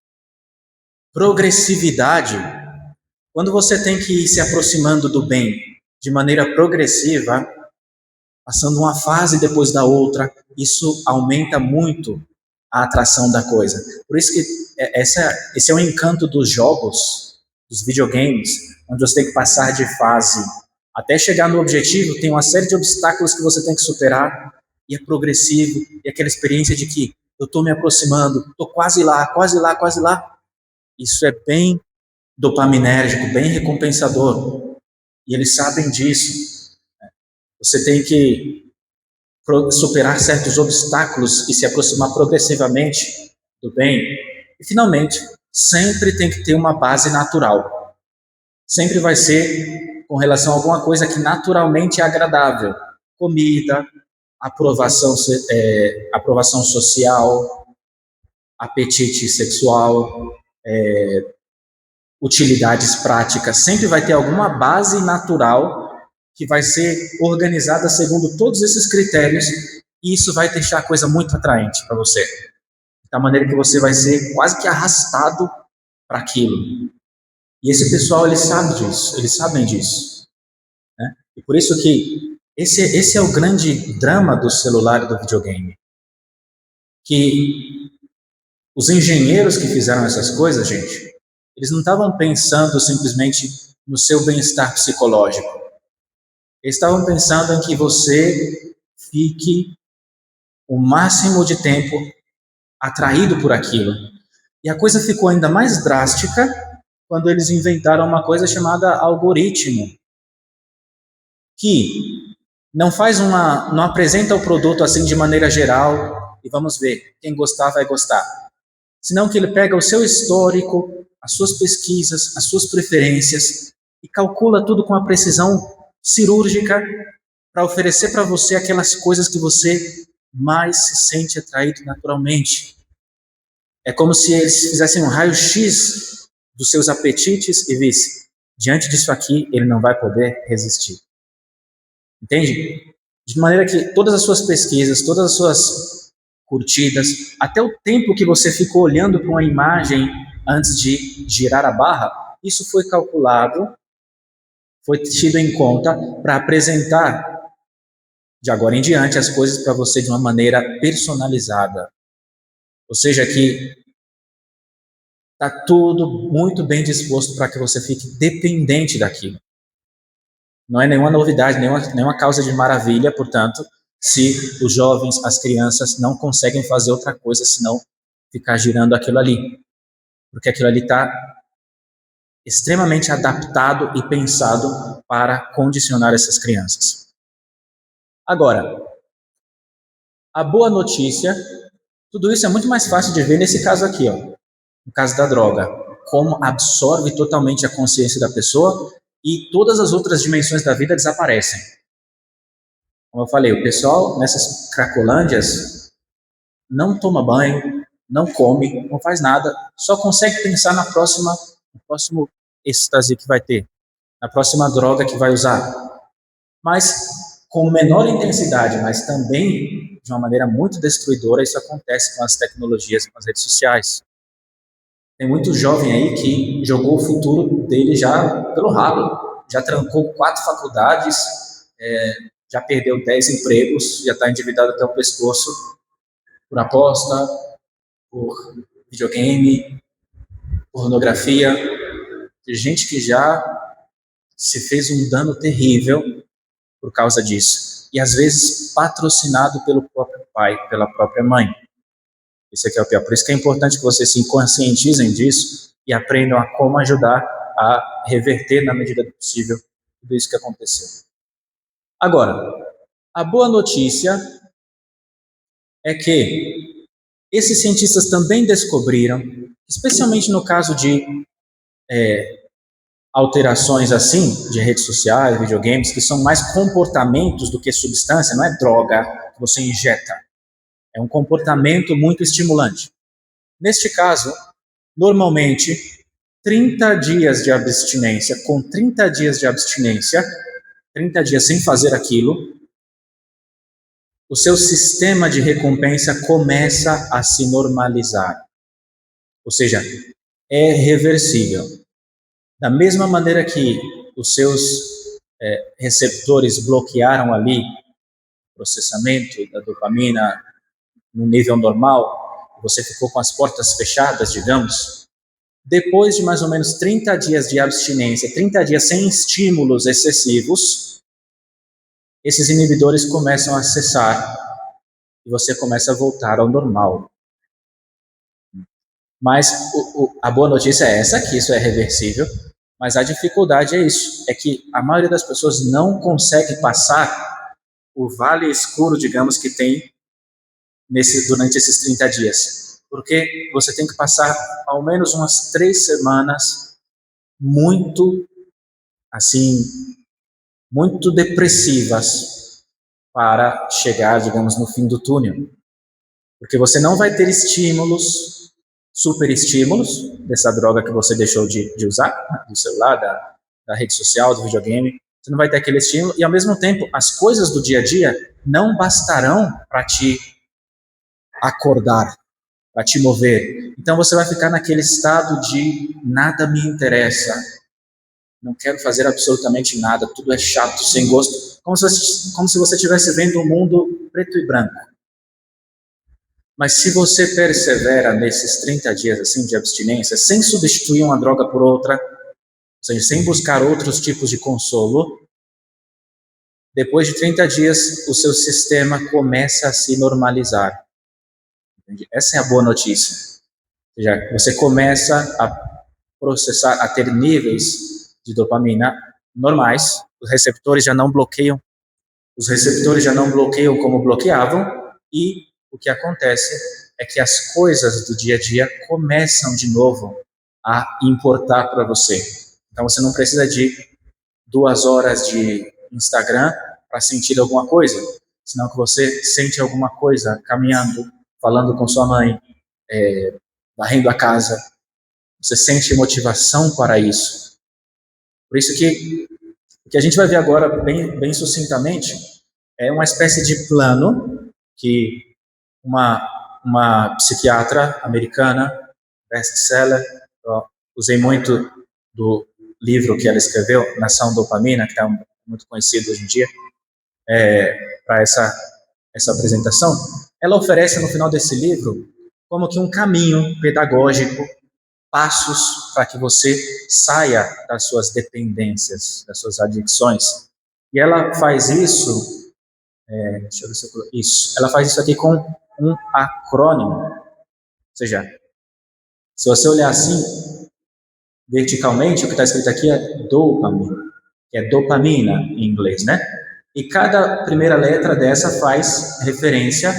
Progressividade. Quando você tem que ir se aproximando do bem de maneira progressiva, passando uma fase depois da outra, isso aumenta muito a atração da coisa. Por isso que esse é o encanto dos jogos, dos videogames, onde você tem que passar de fase até chegar no objetivo, tem uma série de obstáculos que você tem que superar, e é progressivo, e aquela experiência de que eu estou me aproximando, estou quase lá, quase lá, quase lá. Isso é bem dopaminérgico, bem recompensador, e eles sabem disso. Você tem que superar certos obstáculos e se aproximar progressivamente do bem. E, finalmente, sempre tem que ter uma base natural. Sempre vai ser com relação a alguma coisa que naturalmente é agradável. Comida, aprovação social, apetite sexual, utilidades práticas. Sempre vai ter alguma base natural que vai ser organizada segundo todos esses critérios, e isso vai deixar a coisa muito atraente para você. Da maneira que você vai ser quase que arrastado para aquilo. E esse pessoal, eles sabem disso. Né? E por isso que esse é o grande drama do celular e do videogame. Que os engenheiros que fizeram essas coisas, gente, eles não estavam pensando simplesmente no seu bem-estar psicológico. Eles estavam pensando em que você fique o máximo de tempo atraído por aquilo. E a coisa ficou ainda mais drástica quando eles inventaram uma coisa chamada algoritmo, que não apresenta o produto assim de maneira geral e vamos ver, quem gostar vai gostar. Senão que ele pega o seu histórico, as suas pesquisas, as suas preferências e calcula tudo com uma precisão cirúrgica para oferecer para você aquelas coisas que você mais se sente atraído naturalmente. É como se eles fizessem um raio-x dos seus apetites e visse, diante disso aqui, ele não vai poder resistir. Entende? De maneira que todas as suas pesquisas, todas as suas curtidas, até o tempo que você ficou olhando para uma imagem antes de girar a barra, isso foi calculado, foi tido em conta para apresentar de agora em diante as coisas para você de uma maneira personalizada. Ou seja, que está tudo muito bem disposto para que você fique dependente daquilo. Não é nenhuma novidade, nenhuma causa de maravilha, portanto, se os jovens, as crianças não conseguem fazer outra coisa senão ficar girando aquilo ali. Porque aquilo ali está extremamente adaptado e pensado para condicionar essas crianças. Agora, a boa notícia, tudo isso é muito mais fácil de ver nesse caso aqui, ó, no caso da droga, como absorve totalmente a consciência da pessoa e todas as outras dimensões da vida desaparecem. Como eu falei, o pessoal nessas cracolândias não toma banho, não come, não faz nada, só consegue pensar no próximo êxtase que vai ter, na próxima droga que vai usar. Mas com menor intensidade, mas também de uma maneira muito destruidora, isso acontece com as tecnologias e com as redes sociais. Tem muito jovem aí que jogou o futuro dele já pelo ralo, já trancou 4 faculdades, já perdeu 10 empregos, já está endividado até o pescoço por aposta, por videogame, pornografia. Tem gente que já se fez um dano terrível por causa disso. E às vezes patrocinado pelo próprio pai, pela própria mãe. Isso aqui é o pior. Por isso que é importante que vocês se conscientizem disso e aprendam a como ajudar a reverter, na medida do possível, tudo isso que aconteceu. Agora, a boa notícia é que esses cientistas também descobriram, especialmente no caso de alterações assim, de redes sociais, videogames, que são mais comportamentos do que substância, não é droga que você injeta. É um comportamento muito estimulante. Neste caso, normalmente, 30 dias de abstinência, com 30 dias de abstinência, 30 dias sem fazer aquilo, o seu sistema de recompensa começa a se normalizar. Ou seja, é reversível. Da mesma maneira que os seus receptores bloquearam ali o processamento da dopamina no nível normal, você ficou com as portas fechadas, digamos, depois de mais ou menos 30 dias de abstinência, 30 dias sem estímulos excessivos, esses inibidores começam a cessar e você começa a voltar ao normal. Mas a boa notícia é essa, que isso é reversível, mas a dificuldade é isso, é que a maioria das pessoas não consegue passar o vale escuro, digamos, que tem durante esses 30 dias. Porque você tem que passar ao menos umas 3 semanas muito, assim, muito depressivas para chegar, digamos, no fim do túnel. Porque você não vai ter estímulos, super estímulos, dessa droga que você deixou de usar, do celular, da rede social, do videogame. Você não vai ter aquele estímulo e, ao mesmo tempo, as coisas do dia a dia não bastarão para te acordar, para te mover. Então você vai ficar naquele estado de nada me interessa, não quero fazer absolutamente nada, tudo é chato, sem gosto, como se você estivesse vendo o mundo preto e branco. Mas se você persevera nesses 30 dias assim de abstinência, sem substituir uma droga por outra, ou seja, sem buscar outros tipos de consolo, depois de 30 dias o seu sistema começa a se normalizar. Essa é a boa notícia. Ou seja, você começa a processar, a ter níveis de dopamina normais, os receptores já não bloqueiam como bloqueavam, e o que acontece é que as coisas do dia a dia começam de novo a importar para você. Então você não precisa de 2 horas de Instagram para sentir alguma coisa, senão que você sente alguma coisa caminhando, falando com sua mãe, varrendo a casa. Você sente motivação para isso. Por isso que o que a gente vai ver agora, bem sucintamente, é uma espécie de plano que uma psiquiatra americana, best-seller, usei muito do livro que ela escreveu, Nação Dopamina, que está muito conhecido hoje em dia, para essa apresentação. Ela oferece no final desse livro como que um caminho pedagógico, passos para que você saia das suas dependências, das suas adicções. E ela faz isso, deixa eu ver se eu coloco isso. Ela faz isso aqui com um acrônimo. Ou seja, se você olhar assim, verticalmente, o que está escrito aqui é dopamine, que é dopamina em inglês, né? E cada primeira letra dessa faz referência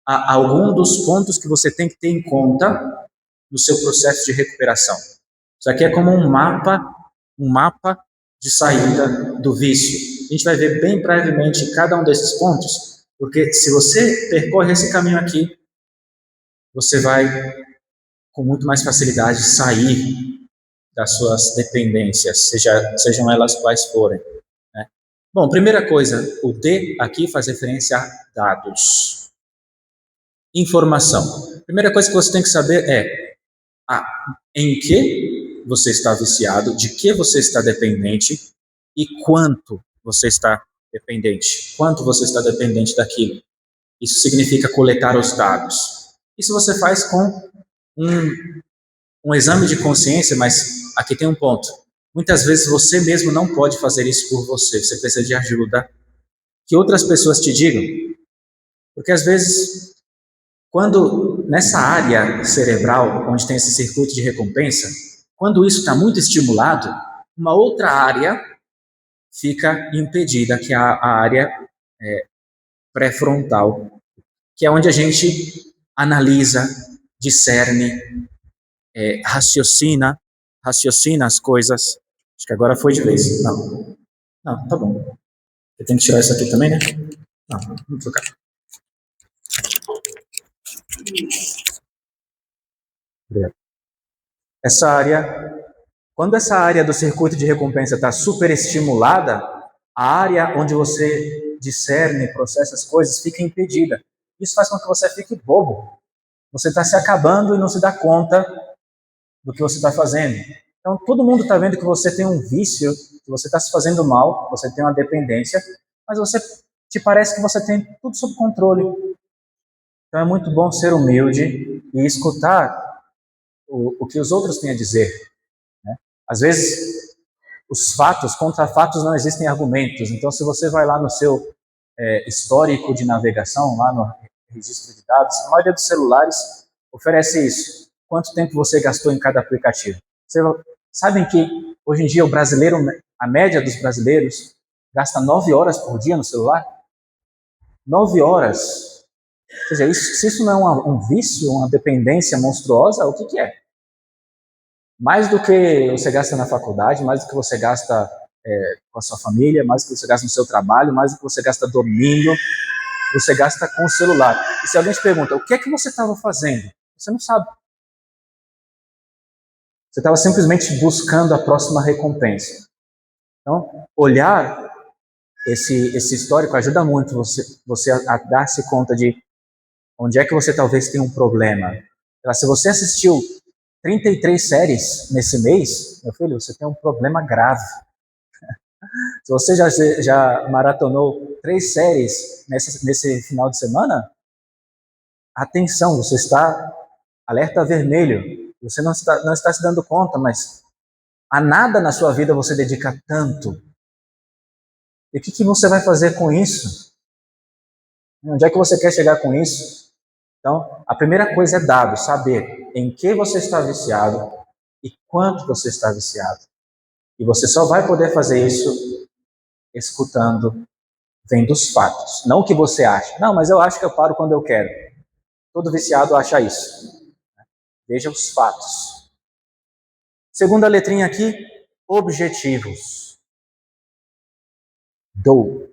a algum dos pontos que você tem que ter em conta no seu processo de recuperação. Isso aqui é como um mapa de saída do vício. A gente vai ver bem brevemente cada um desses pontos, porque se você percorre esse caminho aqui, você vai com muito mais facilidade sair das suas dependências, sejam elas quais forem. Né? Bom, primeira coisa, o D aqui faz referência a dados. Informação. Primeira coisa que você tem que saber é em que você está viciado, de que você está dependente e quanto você está dependente. Quanto você está dependente daquilo. Isso significa coletar os dados. Isso você faz com um exame de consciência, mas aqui tem um ponto. Muitas vezes você mesmo não pode fazer isso por você. Você precisa de ajuda. Que outras pessoas te digam. Porque às vezes, quando nessa área cerebral, onde tem esse circuito de recompensa, quando isso está muito estimulado, uma outra área fica impedida, que é a área pré-frontal, que é onde a gente analisa, discerne, raciocina as coisas. Acho que agora foi de vez. Não, tá bom. Eu tenho que tirar isso aqui também, né? Não, vamos trocar. Essa área, quando essa área do circuito de recompensa está superestimulada, A área onde você discerne, processa as coisas, fica impedida. Isso faz com que você fique bobo. Você está se acabando e não se dá conta do que você está fazendo. Então, todo mundo está vendo que você tem um vício, que você está se fazendo mal, você tem uma dependência, mas você te parece que você tem tudo sob controle. Então, é muito bom ser humilde e escutar o que os outros têm a dizer. Né? Às vezes, os fatos, contra fatos não existem argumentos. Então, se você vai lá no seu histórico de navegação, lá no registro de dados, a maioria dos celulares oferece isso. Quanto tempo você gastou em cada aplicativo? Vocês sabem que hoje em dia o brasileiro, a média dos brasileiros, gasta 9 horas por dia no celular? 9 horas. Ou seja, se isso não é um vício, uma dependência monstruosa, o que é? Mais do que você gasta na faculdade, mais do que você gasta com a sua família, mais do que você gasta no seu trabalho, mais do que você gasta dormindo, você gasta com o celular. E se alguém te pergunta, o que é que você estava fazendo? Você não sabe. Você estava simplesmente buscando a próxima recompensa. Então, olhar esse histórico ajuda muito você a dar-se conta de onde é que você talvez tenha um problema. Se você assistiu 33 séries nesse mês, meu filho, você tem um problema grave. Se você já maratonou 3 séries nesse final de semana, atenção, você está alerta vermelho. Você não está se dando conta, mas a nada na sua vida você dedica tanto. E o que você vai fazer com isso? Onde é que você quer chegar com isso? Então, a primeira coisa é dado, saber em que você está viciado e quanto você está viciado. E você só vai poder fazer isso escutando, vendo os fatos. Não o que você acha. Não, mas eu acho que eu paro quando eu quero. Todo viciado acha isso. Veja os fatos. Segunda letrinha aqui, objetivos.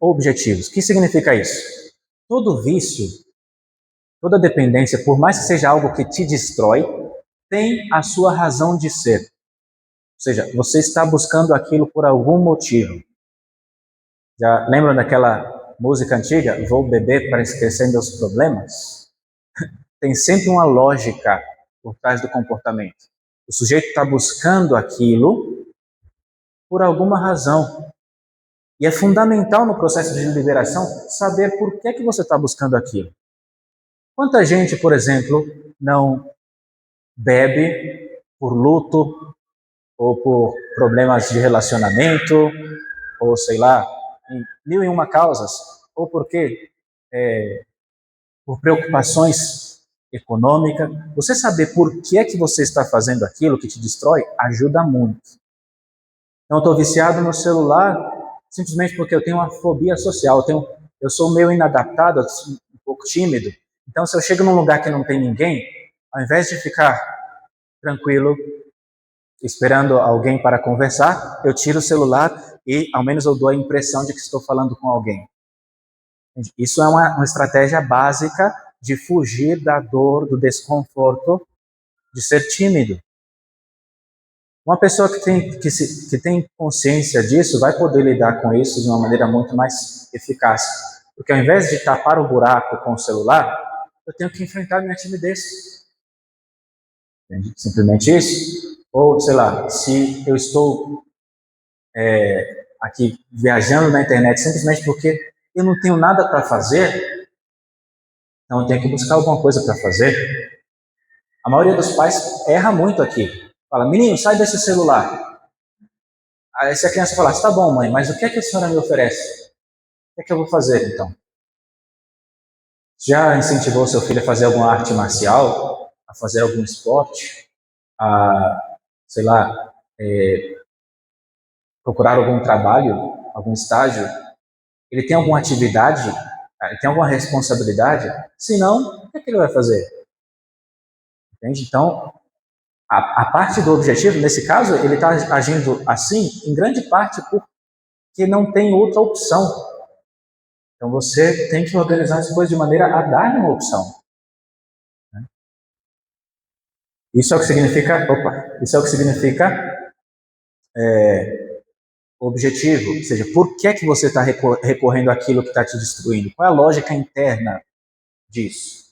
Objetivos. O que significa isso? Todo vício, toda dependência, por mais que seja algo que te destrói, tem a sua razão de ser. Ou seja, você está buscando aquilo por algum motivo. Já lembram daquela música antiga, Vou beber para esquecer meus problemas? Tem sempre uma lógica por trás do comportamento. O sujeito está buscando aquilo por alguma razão. E é fundamental no processo de liberação saber por que você está buscando aquilo. Quanta gente, por exemplo, não bebe por luto, ou por problemas de relacionamento, ou sei lá, em 1001 causas, ou porque por preocupações econômicas. Você saber por que é que você está fazendo aquilo que te destrói ajuda muito. Não estou viciado no celular simplesmente porque eu tenho uma fobia social, eu sou meio inadaptado, um pouco tímido. Então, se eu chego num lugar que não tem ninguém, ao invés de ficar tranquilo, esperando alguém para conversar, eu tiro o celular e ao menos eu dou a impressão de que estou falando com alguém. Isso é uma estratégia básica de fugir da dor, do desconforto de ser tímido. Uma pessoa que tem consciência disso vai poder lidar com isso de uma maneira muito mais eficaz. Porque ao invés de tapar o buraco com o celular, eu tenho que enfrentar minha timidez. Entende? Simplesmente isso. Ou, sei lá, se eu estou aqui viajando na internet simplesmente porque eu não tenho nada para fazer, então eu tenho que buscar alguma coisa para fazer. A maioria dos pais erra muito aqui. Fala, menino, sai desse celular. Aí se a criança falar, tá bom, mãe, mas o que é que a senhora me oferece? O que é que eu vou fazer, então? Já incentivou seu filho a fazer alguma arte marcial? A fazer algum esporte? A, sei lá, procurar algum trabalho? Algum estágio? Ele tem alguma atividade? Ele tem alguma responsabilidade? Se não, o que é que ele vai fazer? Entende? Então, a parte do objetivo, nesse caso, ele está agindo assim, em grande parte porque não tem outra opção. Então você tem que organizar as coisas de maneira a dar uma opção. Isso é o que significa objetivo, ou seja, por que é que você está recorrendo àquilo que está te destruindo? Qual é a lógica interna disso?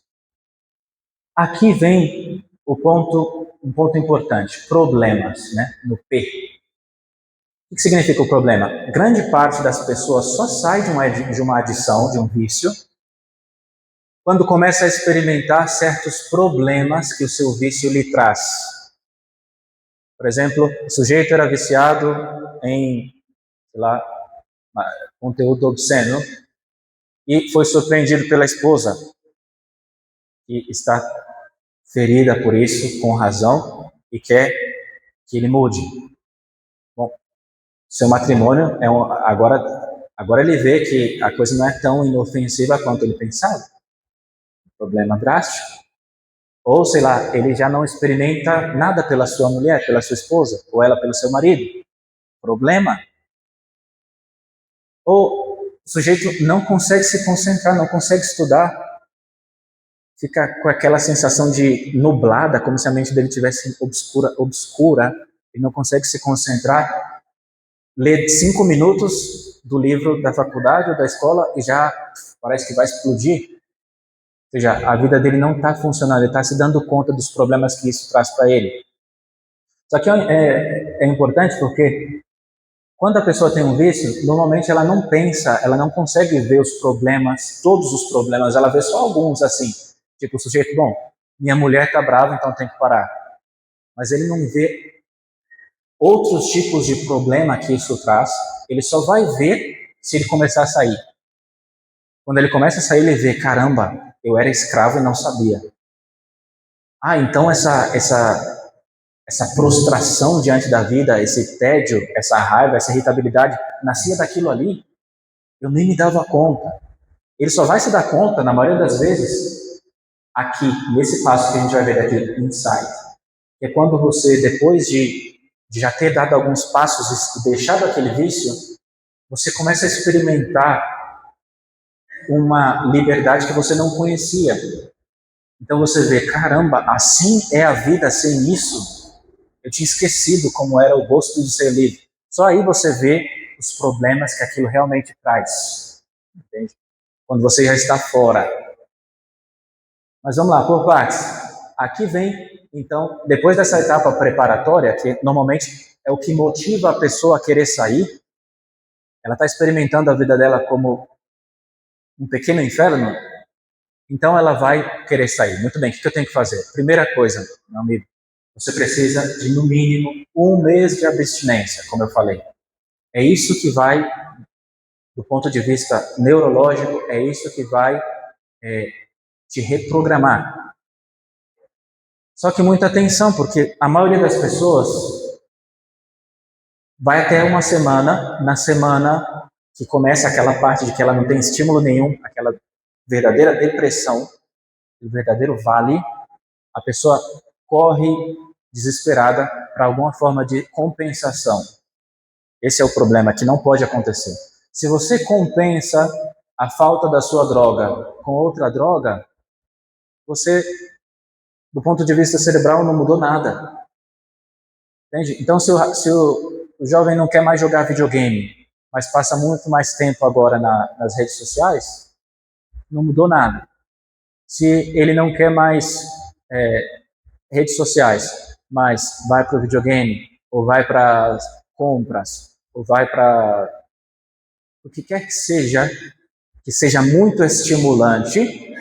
Aqui vem um ponto importante, problemas, né? No P. O que significa o problema? Grande parte das pessoas só sai de uma adição, de um vício, quando começa a experimentar certos problemas que o seu vício lhe traz. Por exemplo, o sujeito era viciado em, sei lá, conteúdo obsceno e foi surpreendido pela esposa, que está ferida por isso, com razão, e quer que ele mude. Bom, seu matrimônio agora ele vê que a coisa não é tão inofensiva quanto ele pensava. Problema drástico. Ou, sei lá, ele já não experimenta nada pela sua mulher, pela sua esposa, ou ela pelo seu marido. Problema. Ou o sujeito não consegue se concentrar, não consegue estudar, fica com aquela sensação de nublada, como se a mente dele tivesse obscura, e não consegue se concentrar. Lê 5 minutos do livro da faculdade ou da escola e já parece que vai explodir. Ou seja, a vida dele não está funcionando, ele está se dando conta dos problemas que isso traz para ele. Só que é importante porque quando a pessoa tem um vício, normalmente ela não pensa, ela não consegue ver os problemas, todos os problemas, ela vê só alguns assim. Tipo, o sujeito, bom, minha mulher está brava, então tem que parar. Mas ele não vê outros tipos de problema que isso traz, ele só vai ver se ele começar a sair. Quando ele começa a sair, ele vê, caramba, eu era escravo e não sabia. Ah, então essa prostração diante da vida, esse tédio, essa raiva, essa irritabilidade, nascia daquilo ali, eu nem me dava conta. Ele só vai se dar conta, na maioria das vezes, aqui, nesse passo que a gente vai ver daqui, insight. É quando você, depois de já ter dado alguns passos e deixado aquele vício, você começa a experimentar uma liberdade que você não conhecia. Então você vê, caramba, assim é a vida sem isso? Eu tinha esquecido como era o gosto de ser livre. Só aí você vê os problemas que aquilo realmente traz. Entende? Quando você já está fora. Mas vamos lá, por partes. Aqui vem, então, depois dessa etapa preparatória, que normalmente é o que motiva a pessoa a querer sair, ela está experimentando a vida dela como um pequeno inferno, então ela vai querer sair. Muito bem, o que eu tenho que fazer? Primeira coisa, meu amigo, você precisa de, no mínimo, 1 mês de abstinência, como eu falei. É isso que vai, do ponto de vista neurológico, é isso que vai te reprogramar. Só que muita atenção, porque a maioria das pessoas vai até uma semana, na semana que começa aquela parte de que ela não tem estímulo nenhum, aquela verdadeira depressão, o verdadeiro vale, a pessoa corre desesperada para alguma forma de compensação. Esse é o problema, que não pode acontecer. Se você compensa a falta da sua droga com outra droga, você, do ponto de vista cerebral, não mudou nada. Entende? Então, se o jovem não quer mais jogar videogame, mas passa muito mais tempo agora nas redes sociais, não mudou nada. Se ele não quer mais redes sociais, mas vai para o videogame, ou vai para compras, ou vai para o que quer que seja muito estimulante,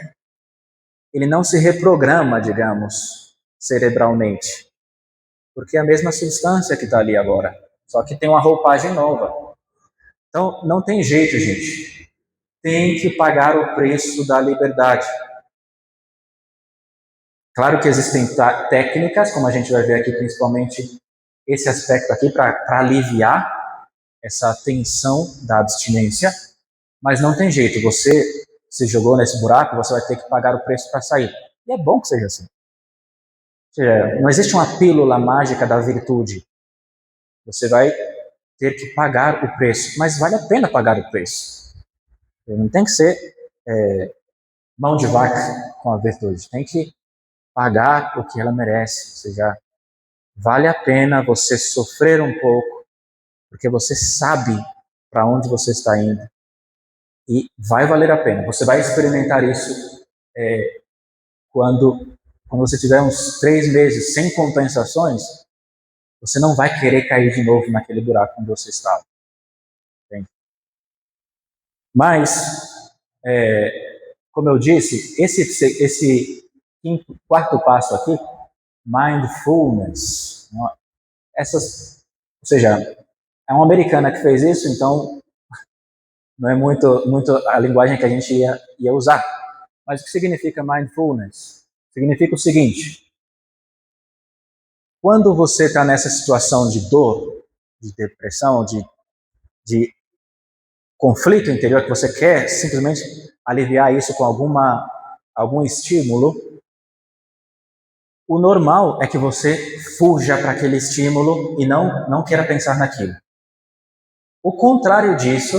ele não se reprograma, digamos, cerebralmente. Porque é a mesma substância que está ali agora, só que tem uma roupagem nova. Então, não tem jeito, gente. Tem que pagar o preço da liberdade. Claro que existem técnicas, como a gente vai ver aqui, principalmente esse aspecto aqui, para aliviar essa tensão da abstinência, mas não tem jeito. Você se jogou nesse buraco, você vai ter que pagar o preço para sair. E é bom que seja assim. Não existe uma pílula mágica da virtude. Você vai ter que pagar o preço, mas vale a pena pagar o preço. Não tem que ser mão de vaca com a virtude. Tem que pagar o que ela merece. Ou seja, vale a pena você sofrer um pouco, porque você sabe para onde você está indo e vai valer a pena. Você vai experimentar isso quando você tiver uns 3 meses sem compensações, você não vai querer cair de novo naquele buraco onde você estava. Entende? Mas, como eu disse, esse quarto passo aqui, mindfulness, ou seja, é uma americana que fez isso, então não é muito a linguagem que a gente ia usar. Mas o que significa mindfulness? Significa o seguinte: quando você está nessa situação de dor, de depressão, de conflito interior, que você quer simplesmente aliviar isso com algum estímulo, o normal é que você fuja para aquele estímulo e não queira pensar naquilo. O contrário disso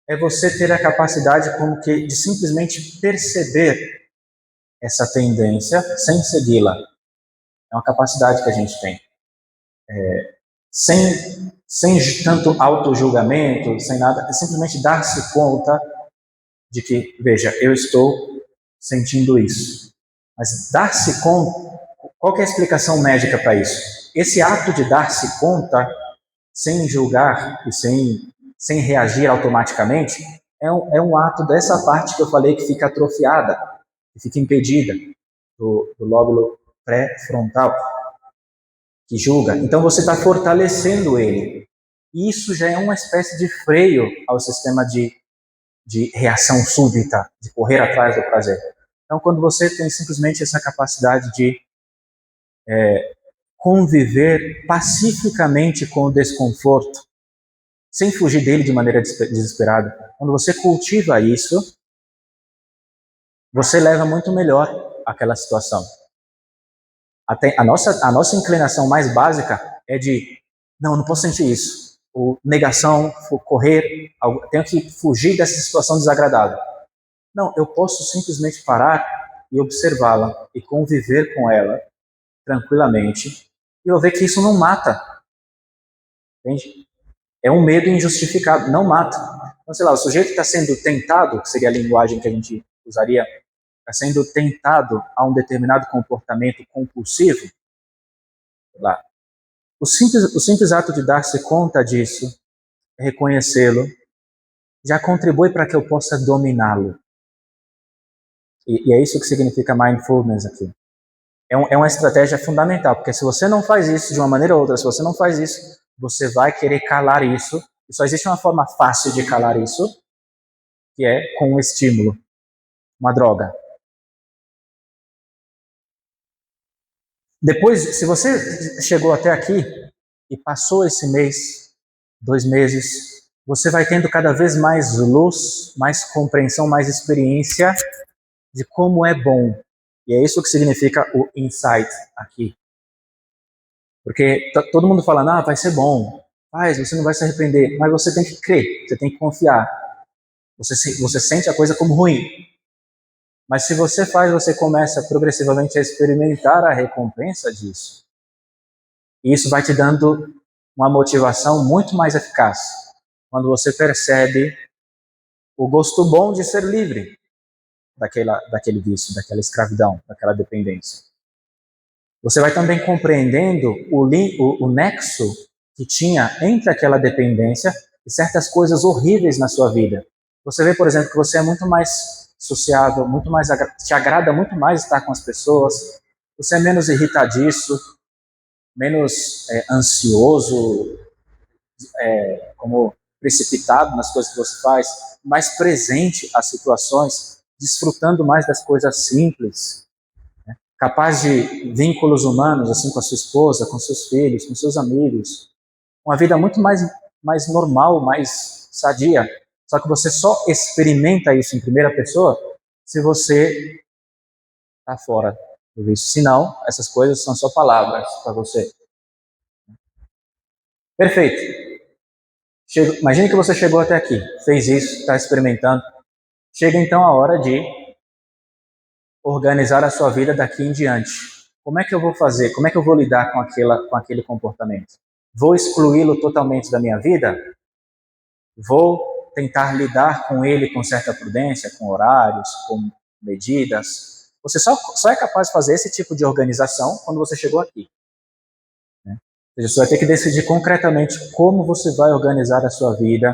é você ter a capacidade como que de simplesmente perceber essa tendência sem segui-la. É uma capacidade que a gente tem. Sem tanto auto-julgamento, sem nada, é simplesmente dar-se conta de que, veja, eu estou sentindo isso. Mas dar-se conta, qual que é a explicação médica para isso? Esse ato de dar-se conta, sem julgar e sem reagir automaticamente, é um ato dessa parte que eu falei que fica atrofiada, que fica impedida, do lóbulo pré-frontal, que julga. Então você está fortalecendo ele. E isso já é uma espécie de freio ao sistema de reação súbita, de correr atrás do prazer. Então, quando você tem simplesmente essa capacidade de conviver pacificamente com o desconforto, sem fugir dele de maneira desesperada, quando você cultiva isso, você leva muito melhor aquela situação. A nossa inclinação mais básica é de, não posso sentir isso. Ou negação, correr, tenho que fugir dessa situação desagradável. Não, eu posso simplesmente parar e observá-la e conviver com ela tranquilamente e eu ver que isso não mata. Entende? É um medo injustificado, não mata. Então, sei lá, o sujeito está sendo tentado, que seria a linguagem que a gente usaria, está sendo tentado a um determinado comportamento compulsivo, lá. O simples ato de dar-se conta disso, reconhecê-lo, já contribui para que eu possa dominá-lo. E é isso que significa mindfulness aqui. É uma estratégia fundamental, porque se você não faz isso de uma maneira ou outra, se você não faz isso, você vai querer calar isso, e só existe uma forma fácil de calar isso, que é com um estímulo, uma droga. Depois, se você chegou até aqui e passou esse mês, 2 meses, você vai tendo cada vez mais luz, mais compreensão, mais experiência de como é bom. E é isso que significa o insight aqui. Porque todo mundo fala, vai ser bom, você não vai se arrepender, mas você tem que crer, você tem que confiar. Você sente a coisa como ruim. Mas se você faz, você começa progressivamente a experimentar a recompensa disso. E isso vai te dando uma motivação muito mais eficaz. Quando você percebe o gosto bom de ser livre daquele vício, daquela escravidão, daquela dependência. Você vai também compreendendo o nexo que tinha entre aquela dependência e certas coisas horríveis na sua vida. Você vê, por exemplo, que você é muito mais sociável, te agrada muito mais estar com as pessoas, você é menos irritadiço, menos ansioso, como precipitado nas coisas que você faz, mais presente às situações, desfrutando mais das coisas simples, capaz de vínculos humanos, assim, com a sua esposa, com seus filhos, com seus amigos. Uma vida muito mais normal, mais sadia. Só que você só experimenta isso em primeira pessoa se você está fora do vício. Senão, essas coisas são só palavras para você. Perfeito. Imagine que você chegou até aqui, fez isso, está experimentando. Chega então a hora de organizar a sua vida daqui em diante. Como é que eu vou fazer? Como é que eu vou lidar com aquele comportamento? Vou excluí-lo totalmente da minha vida? Vou tentar lidar com ele com certa prudência, com horários, com medidas. Você só é capaz de fazer esse tipo de organização quando você chegou aqui. Né? Ou seja, você vai ter que decidir concretamente como você vai organizar a sua vida,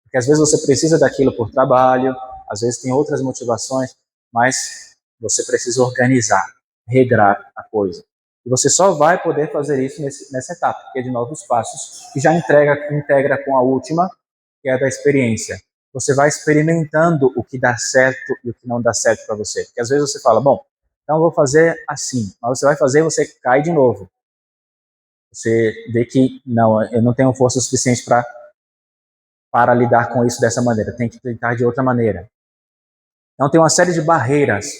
porque às vezes você precisa daquilo por trabalho, às vezes tem outras motivações, mas você precisa organizar, regrar a coisa. E você só vai poder fazer isso nessa etapa, que é de novos passos, que já integra com a última, que é a da experiência. Você vai experimentando o que dá certo e o que não dá certo para você. Porque às vezes você fala, bom, então eu vou fazer assim, mas você vai fazer e você cai de novo. Você vê que, não, eu não tenho força suficiente para lidar com isso dessa maneira, tem que tentar de outra maneira. Então tem uma série de barreiras.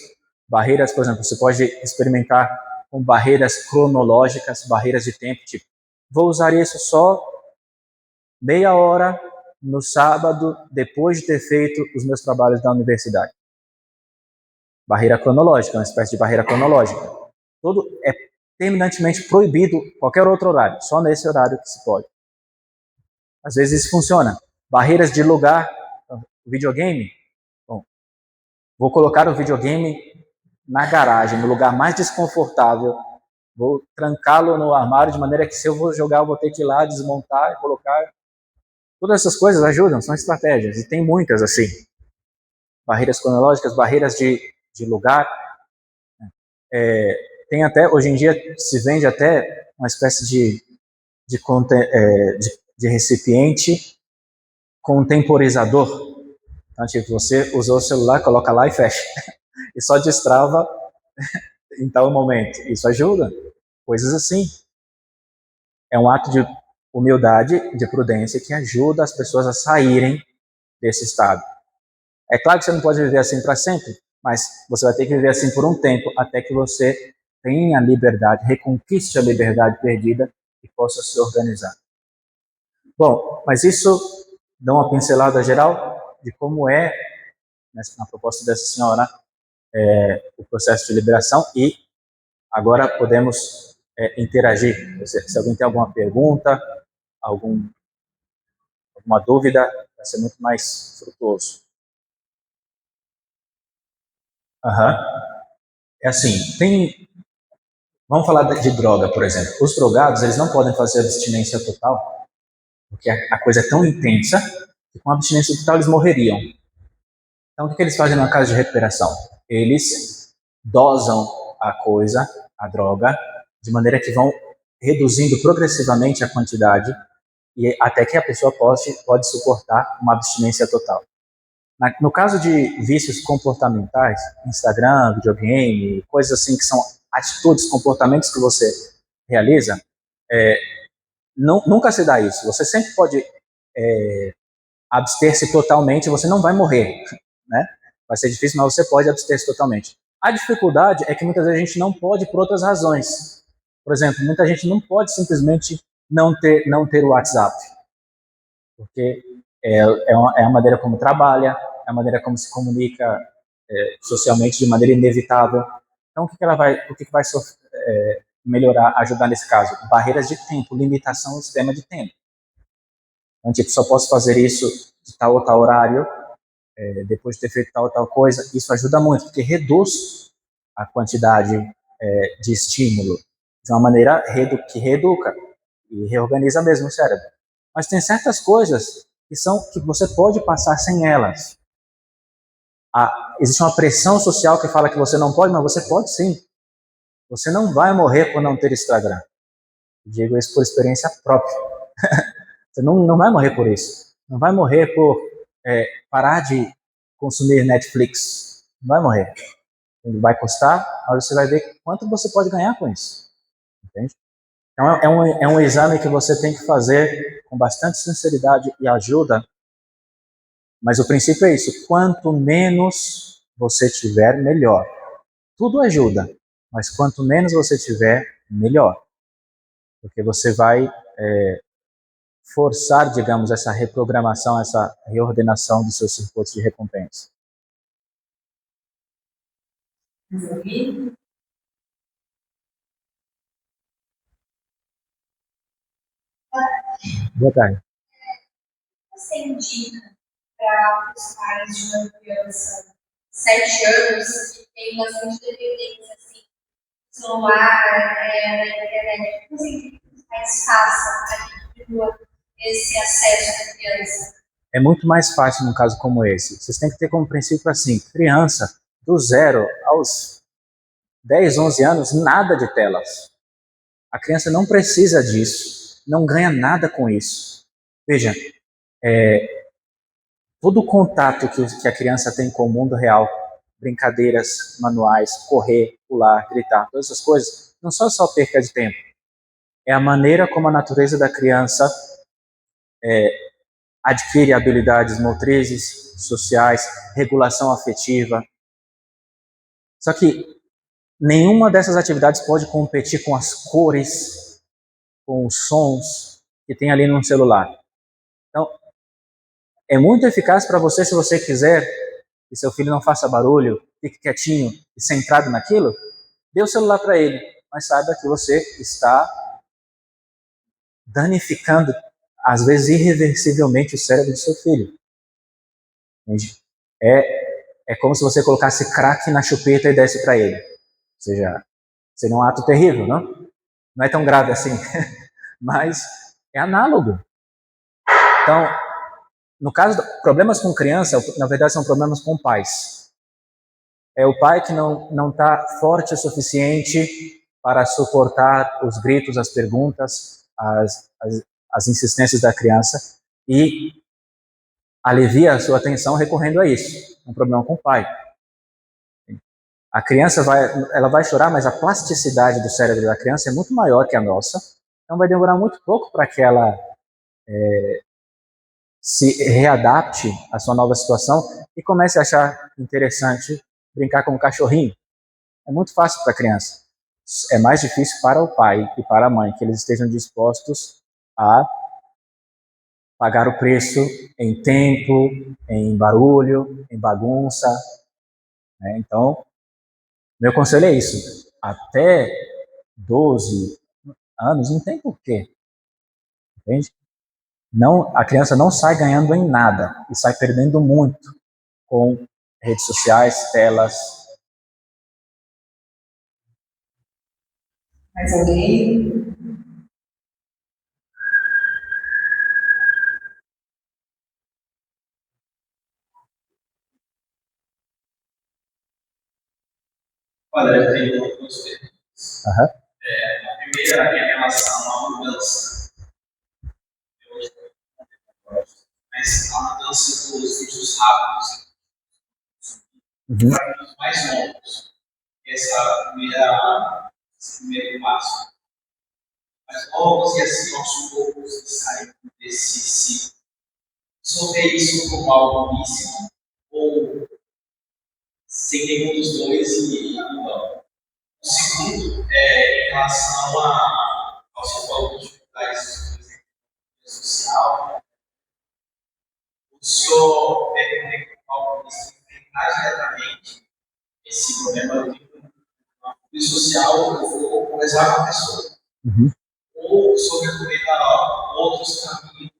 Barreiras, por exemplo, você pode experimentar com barreiras cronológicas, barreiras de tempo, tipo, vou usar isso só meia hora no sábado, depois de ter feito os meus trabalhos da universidade. Barreira cronológica, uma espécie de barreira cronológica. Tudo é terminantemente proibido qualquer outro horário, só nesse horário que se pode. Às vezes isso funciona. Barreiras de lugar, videogame. Bom, vou colocar o videogame na garagem, no lugar mais desconfortável. Vou trancá-lo no armário de maneira que se eu vou jogar, eu vou ter que ir lá desmontar e colocar. Todas essas coisas ajudam, são estratégias, e tem muitas assim. Barreiras cronológicas, barreiras de lugar. Tem até, hoje em dia, se vende até uma espécie de recipiente contemporizador. Então, tipo, você usou o celular, coloca lá e fecha. E só destrava em tal momento. Isso ajuda. Coisas assim. É um ato de humildade, de prudência, que ajuda as pessoas a saírem desse estado. É claro que você não pode viver assim para sempre, mas você vai ter que viver assim por um tempo, até que você tenha liberdade, reconquiste a liberdade perdida e possa se organizar. Bom, mas isso dá uma pincelada geral de como é, na proposta dessa senhora, o processo de liberação, e agora podemos interagir. Se alguém tem alguma pergunta, alguma dúvida, vai ser muito mais frutuoso. Uhum. É assim, vamos falar de droga, por exemplo. Os drogados, eles não podem fazer abstinência total, porque a coisa é tão intensa que com a abstinência total eles morreriam. Então, o que eles fazem na casa de recuperação? Eles dosam a coisa, a droga, de maneira que vão reduzindo progressivamente a quantidade e até que a pessoa pode suportar uma abstinência total. No caso de vícios comportamentais, Instagram, videogame, coisas assim que são atitudes, comportamentos que você realiza, nunca se dá isso. Você sempre pode abster-se totalmente, você não vai morrer, né? Vai ser difícil, mas você pode abster-se totalmente. A dificuldade é que muitas vezes a gente não pode por outras razões. Por exemplo, muita gente não pode simplesmente não ter o WhatsApp, porque é a maneira como trabalha, é a maneira como se comunica socialmente de maneira inevitável. Então, o que vai melhorar, ajudar nesse caso? Barreiras de tempo, limitação do sistema de tempo. Então, tipo, só posso fazer isso de tal ou tal horário, depois de ter feito tal ou tal coisa. Isso ajuda muito, porque reduz a quantidade de estímulo de uma maneira que reeduca e reorganiza mesmo o cérebro. Mas tem certas coisas que você pode passar sem elas. Existe uma pressão social que fala que você não pode, mas você pode sim. Você não vai morrer por não ter Instagram. Digo isso por experiência própria. Você não vai morrer por isso. Não vai morrer por parar de consumir Netflix. Não vai morrer. Vai custar, mas você vai ver quanto você pode ganhar com isso. Entende? Então é um exame que você tem que fazer com bastante sinceridade e ajuda. Mas o princípio é isso. Quanto menos você tiver, melhor. Tudo ajuda, mas quanto menos você tiver, melhor. Porque você vai forçar, digamos, essa reprogramação, essa reordenação dos seus circuitos de recompensa. Boa tarde. Você indica para os pais de uma criança de 7 anos que tem bastante dependência, assim, celular, na internet, como assim, os pais façam para que diminua esse acesso da criança? É muito mais fácil num caso como esse. Vocês têm que ter como princípio assim, criança do 0 aos 10, 11 anos, nada de telas. A criança não precisa disso, não ganha nada com isso. Veja, todo o contato que a criança tem com o mundo real, brincadeiras manuais, correr, pular, gritar, todas essas coisas, não são só perca de tempo. É a maneira como a natureza da criança adquire habilidades motrizes, sociais, regulação afetiva. Só que nenhuma dessas atividades pode competir com as cores, com os sons que tem ali no celular. Então, é muito eficaz para você se você quiser que seu filho não faça barulho, fique quietinho e centrado naquilo, dê o celular para ele, mas saiba que você está danificando, às vezes irreversivelmente, o cérebro do seu filho. Entende? É como se você colocasse crack na chupeta e desse para ele. Ou seja, seria um ato terrível, não? Não é tão grave assim, mas é análogo. Então, no caso de problemas com criança, na verdade são problemas com pais. É o pai que não está forte o suficiente para suportar os gritos, as perguntas, as insistências da criança e alivia a sua atenção recorrendo a isso. Um problema com o pai. A criança ela vai chorar, mas a plasticidade do cérebro da criança é muito maior que a nossa. Então vai demorar muito pouco para que ela se readapte à sua nova situação e comece a achar interessante brincar com um cachorrinho. É muito fácil para a criança. É mais difícil para o pai e para a mãe, que eles estejam dispostos a pagar o preço em tempo, em barulho, em bagunça. Né? Então, meu conselho é isso. Até 12 anos não tem porquê. Entende? Não, a criança não sai ganhando em nada e sai perdendo muito com redes sociais, telas. Mais alguém? Olha, eu tenho duas perguntas. Uhum. A primeira é em relação à mudança. Mas a mudança dos vídeos rápidos para os mais novos. Esse primeiro passo. Mais novos e assim aos poucos saem desse ciclo. Só ver isso como algo lícito ou sem nenhum dos dois e não. O segundo é em relação ao seu valor de dificuldades, por exemplo, social. O senhor recomenda algo isso enfrentar diretamente esse problema de social ou conversar com a pessoa. Uhum. Ou o senhor recomenda outros caminhos?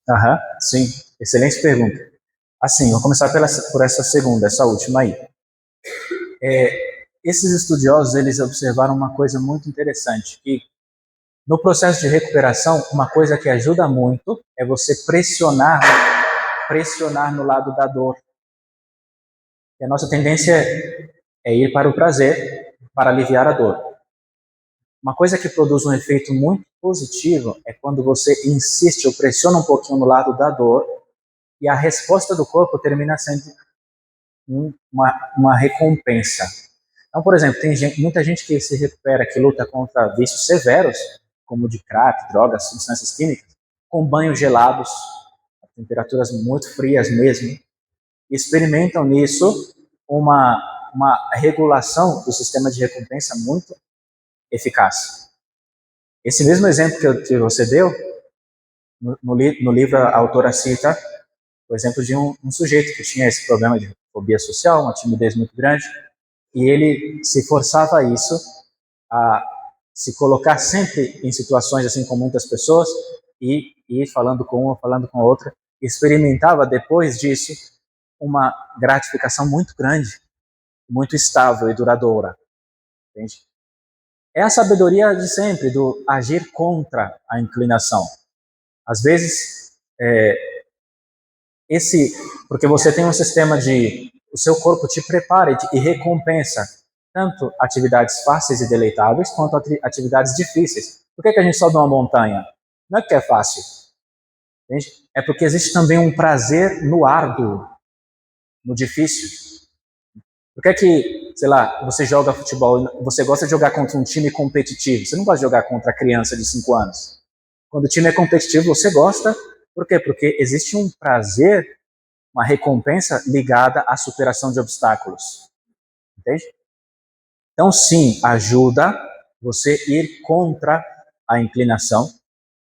Uhum. Sim, excelente pergunta. Assim, vou começar por essa segunda, essa última aí. Esses estudiosos, eles observaram uma coisa muito interessante, que no processo de recuperação, uma coisa que ajuda muito é você pressionar no lado da dor. E a nossa tendência é ir para o prazer, para aliviar a dor. Uma coisa que produz um efeito muito positivo é quando você insiste ou pressiona um pouquinho no lado da dor e a resposta do corpo termina sendo uma recompensa. Então, por exemplo, tem muita gente que se recupera, que luta contra vícios severos, como de crack, drogas, substâncias químicas, com banhos gelados, a temperaturas muito frias mesmo, e experimentam nisso uma regulação do sistema de recompensa muito eficaz. Esse mesmo exemplo que você deu, no livro a autora cita o exemplo de um sujeito que tinha esse problema de fobia social, uma timidez muito grande, e ele se forçava a isso, a se colocar sempre em situações assim com muitas pessoas e ir falando com uma, falando com a outra, experimentava depois disso uma gratificação muito grande, muito estável e duradoura. Entende? É a sabedoria de sempre, do agir contra a inclinação. Às vezes, porque você tem um sistema de, o seu corpo te prepara e recompensa tanto atividades fáceis e deleitáveis quanto atividades difíceis. Por que a gente sobe uma montanha? Não é porque é fácil, entende? É porque existe também um prazer no árduo, no difícil. Por que, sei lá, você joga futebol, você gosta de jogar contra um time competitivo, você não gosta de jogar contra a criança de 5 anos. Quando o time é competitivo, você gosta, por quê? Porque existe um prazer, uma recompensa ligada à superação de obstáculos. Entende? Então, sim, ajuda você ir contra a inclinação,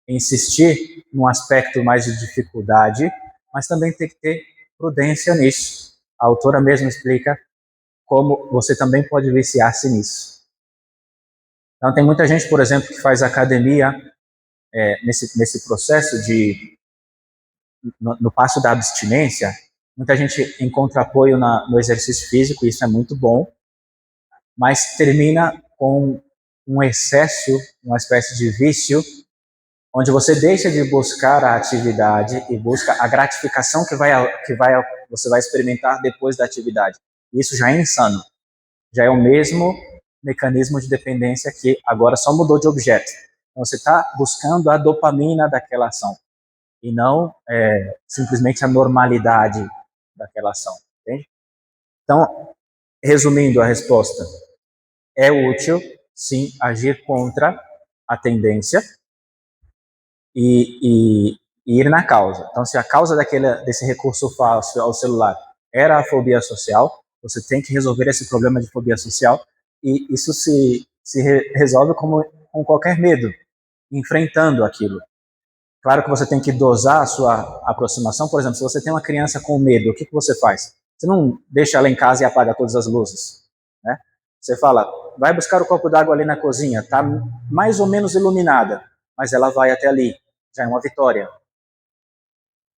insistir num aspecto mais de dificuldade, mas também tem que ter prudência nisso. A autora mesmo explica como você também pode viciar-se nisso. Então, tem muita gente, por exemplo, que faz academia nesse processo no passo da abstinência. Muita gente encontra apoio no exercício físico, isso é muito bom, mas termina com um excesso, uma espécie de vício, onde você deixa de buscar a atividade e busca a gratificação que você vai experimentar depois da atividade. Isso já é insano. Já é o mesmo mecanismo de dependência que agora só mudou de objeto. Então, você está buscando a dopamina daquela ação e não simplesmente a normalidade daquela ação. Entende? Então, resumindo a resposta, é útil, sim, agir contra a tendência e ir na causa. Então, se a causa desse recurso fácil ao celular era a fobia social, você tem que resolver esse problema de fobia social, e isso se resolve com qualquer medo, enfrentando aquilo. Claro que você tem que dosar a sua aproximação. Por exemplo, se você tem uma criança com medo, o que você faz? Você não deixa ela em casa e apaga todas as luzes, né? Você fala, vai buscar o copo d'água ali na cozinha, está mais ou menos iluminada, mas ela vai até ali, já é uma vitória.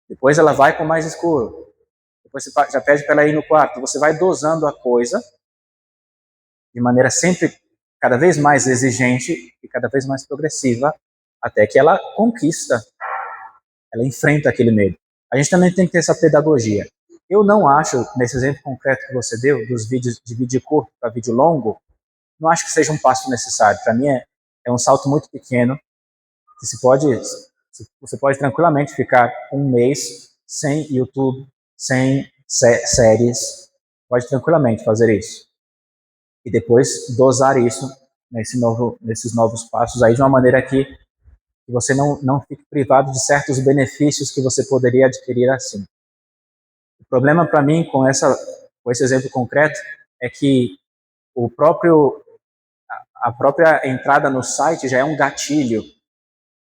Depois ela vai com mais escuro, depois você já pede para ela ir no quarto, você vai dosando a coisa de maneira sempre cada vez mais exigente e cada vez mais progressiva, até que ela conquista, ela enfrenta aquele medo. A gente também tem que ter essa pedagogia. Eu não acho, nesse exemplo concreto que você deu, dos vídeos de vídeo curto para vídeo longo, não acho que seja um passo necessário. Para mim é um salto muito pequeno, que você pode tranquilamente ficar um mês sem YouTube, sem séries, pode tranquilamente fazer isso. E depois dosar isso nesses novos passos aí de uma maneira que você não fique privado de certos benefícios que você poderia adquirir assim. O problema para mim com esse exemplo concreto é que a própria entrada no site já é um gatilho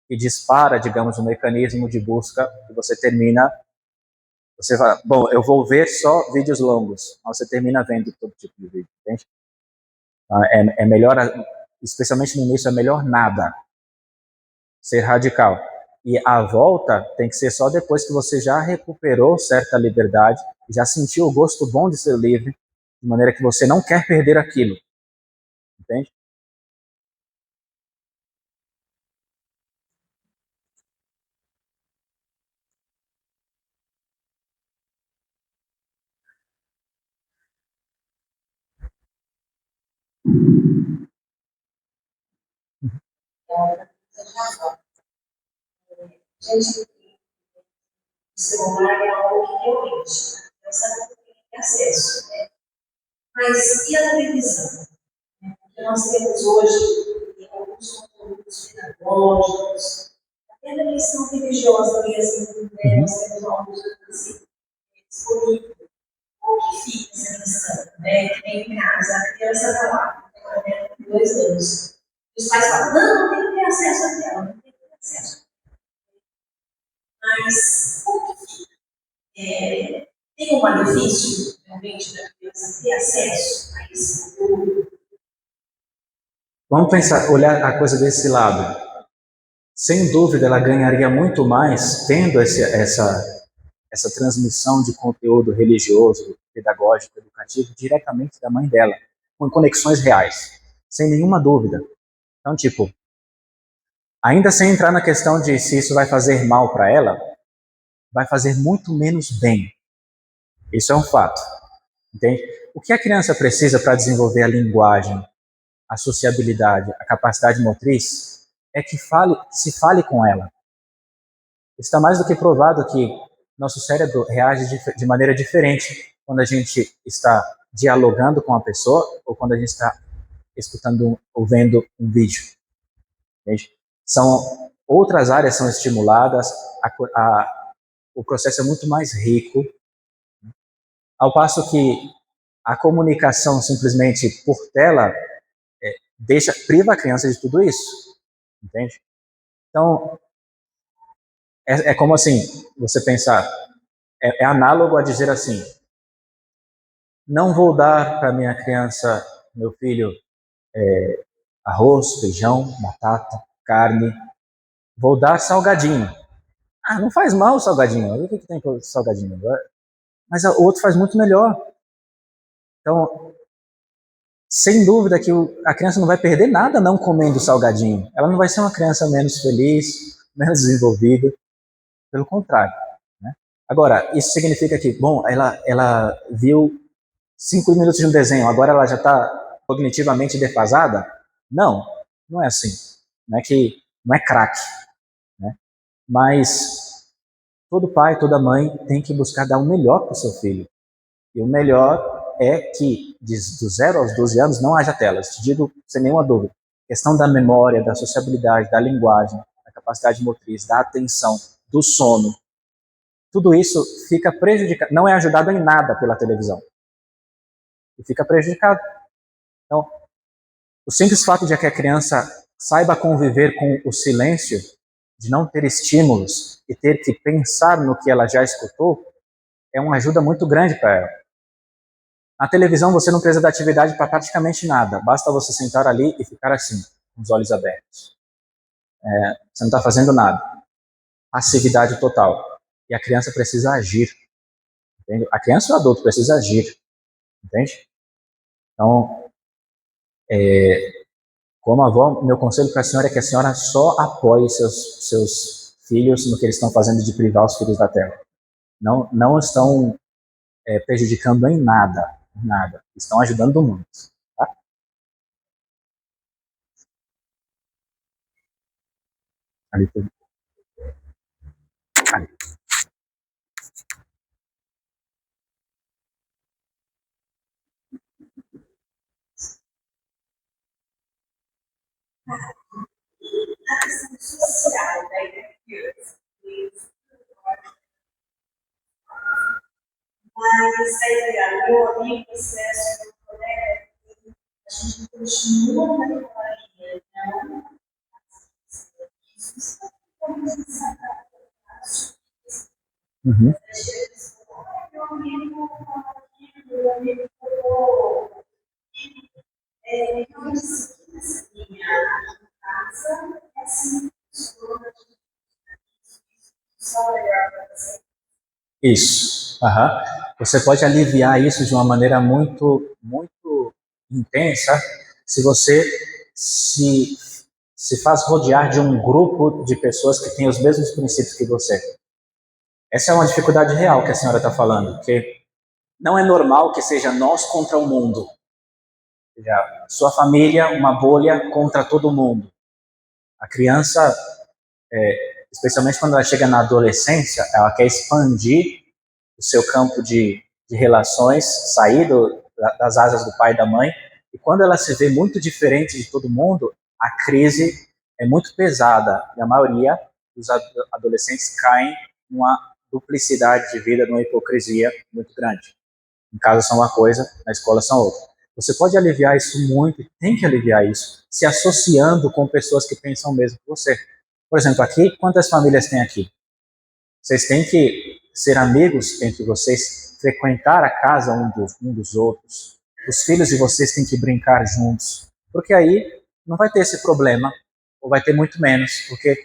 que dispara, digamos, o mecanismo de busca, que você termina, você fala, bom, eu vou ver só vídeos longos, mas você termina vendo todo tipo de vídeo, entende? É melhor, especialmente no início, é melhor nada, ser radical. E a volta tem que ser só depois que você já recuperou certa liberdade, já sentiu o gosto bom de ser livre, de maneira que você não quer perder aquilo, entende? Gente, o celular é algo que realmente a criança não tem acesso, né? Mas e a televisão? Que nós temos hoje em alguns conteúdos pedagógicos, até na questão religiosa mesmo, né? Nós temos alguns assim, disponíveis. Como que fica essa questão, né? Que vem em casa, a criança está lá, ela tem 2 anos. Os pais falam, não tem que ter acesso a tela, não tem que ter acesso. Mas como que fica? Tem um malefício realmente da criança ter acesso a esse conteúdo? Vamos pensar, olhar a coisa desse lado. Sem dúvida, ela ganharia muito mais tendo essa transmissão de conteúdo religioso, pedagógico, educativo, diretamente da mãe dela, com conexões reais, sem nenhuma dúvida. Então, tipo, ainda sem entrar na questão de se isso vai fazer mal para ela, vai fazer muito menos bem. Isso é um fato, entende? O que a criança precisa para desenvolver a linguagem, a sociabilidade, a capacidade motriz, é que se fale com ela. Está mais do que provado que nosso cérebro reage de maneira diferente quando a gente está dialogando com a pessoa ou quando a gente está escutando ou vendo um vídeo. Entende? Outras áreas são estimuladas, o processo é muito mais rico, ao passo que a comunicação simplesmente por tela priva a criança de tudo isso, entende? Então, é como assim, você pensar, é análogo a dizer assim, não vou dar para minha criança, meu filho, arroz, feijão, batata, carne, vou dar salgadinho. Ah, não faz mal o salgadinho, o que tem com salgadinho? Mas o outro faz muito melhor. Então, sem dúvida que a criança não vai perder nada não comendo salgadinho. Ela não vai ser uma criança menos feliz, menos desenvolvida. Pelo contrário. Né? Agora, isso significa que, bom, ela viu 5 minutos de um desenho, agora ela já está cognitivamente defasada? Não, não é assim. Não é craque. Né? Mas todo pai, toda mãe tem que buscar dar o melhor para o seu filho. E o melhor é que do 0 aos 12 anos não haja telas. Te digo sem nenhuma dúvida. A questão da memória, da sociabilidade, da linguagem, da capacidade motriz, da atenção, do sono, tudo isso fica prejudicado, não é ajudado em nada pela televisão. E fica prejudicado. Então, o simples fato de que a criança saiba conviver com o silêncio, de não ter estímulos e ter que pensar no que ela já escutou, é uma ajuda muito grande para ela. Na televisão você não precisa da atividade para praticamente nada, basta você sentar ali e ficar assim, com os olhos abertos. Você não está fazendo nada. Passividade total. E a criança precisa agir. Entende? A criança e o adulto precisa agir. Entende? Então, como avó, meu conselho para a senhora é que a senhora só apoie seus filhos no que eles estão fazendo de privar os filhos da tela. Não estão prejudicando em nada. Nada. Estão ajudando muito. Tá? Ali. A questão social da criança. Mas, meu amigo, meu colega, a gente continua naquela linha, não? Isso Uhum. meu amigo falou, eu disse que nessa minha casa é assim, só melhor para você. Isso. Uhum. Você pode aliviar isso de uma maneira muito, muito intensa se você se faz rodear de um grupo de pessoas que têm os mesmos princípios que você. Essa é uma dificuldade real que a senhora está falando, porque não é normal que seja nós contra o mundo. Ou seja, sua família, uma bolha contra todo mundo. A criança, especialmente quando ela chega na adolescência, ela quer expandir o seu campo de relações, sair das asas do pai e da mãe, e quando ela se vê muito diferente de todo mundo, a crise é muito pesada, e a maioria dos adolescentes caem numa duplicidade de vida, numa hipocrisia muito grande. Em casa são uma coisa, na escola são outra. Você pode aliviar isso muito, e tem que aliviar isso, se associando com pessoas que pensam o mesmo que você. Por exemplo, aqui, quantas famílias tem aqui? Vocês têm que ser amigos entre vocês, frequentar a casa um dos outros. Os filhos de vocês têm que brincar juntos, porque aí não vai ter esse problema, ou vai ter muito menos, porque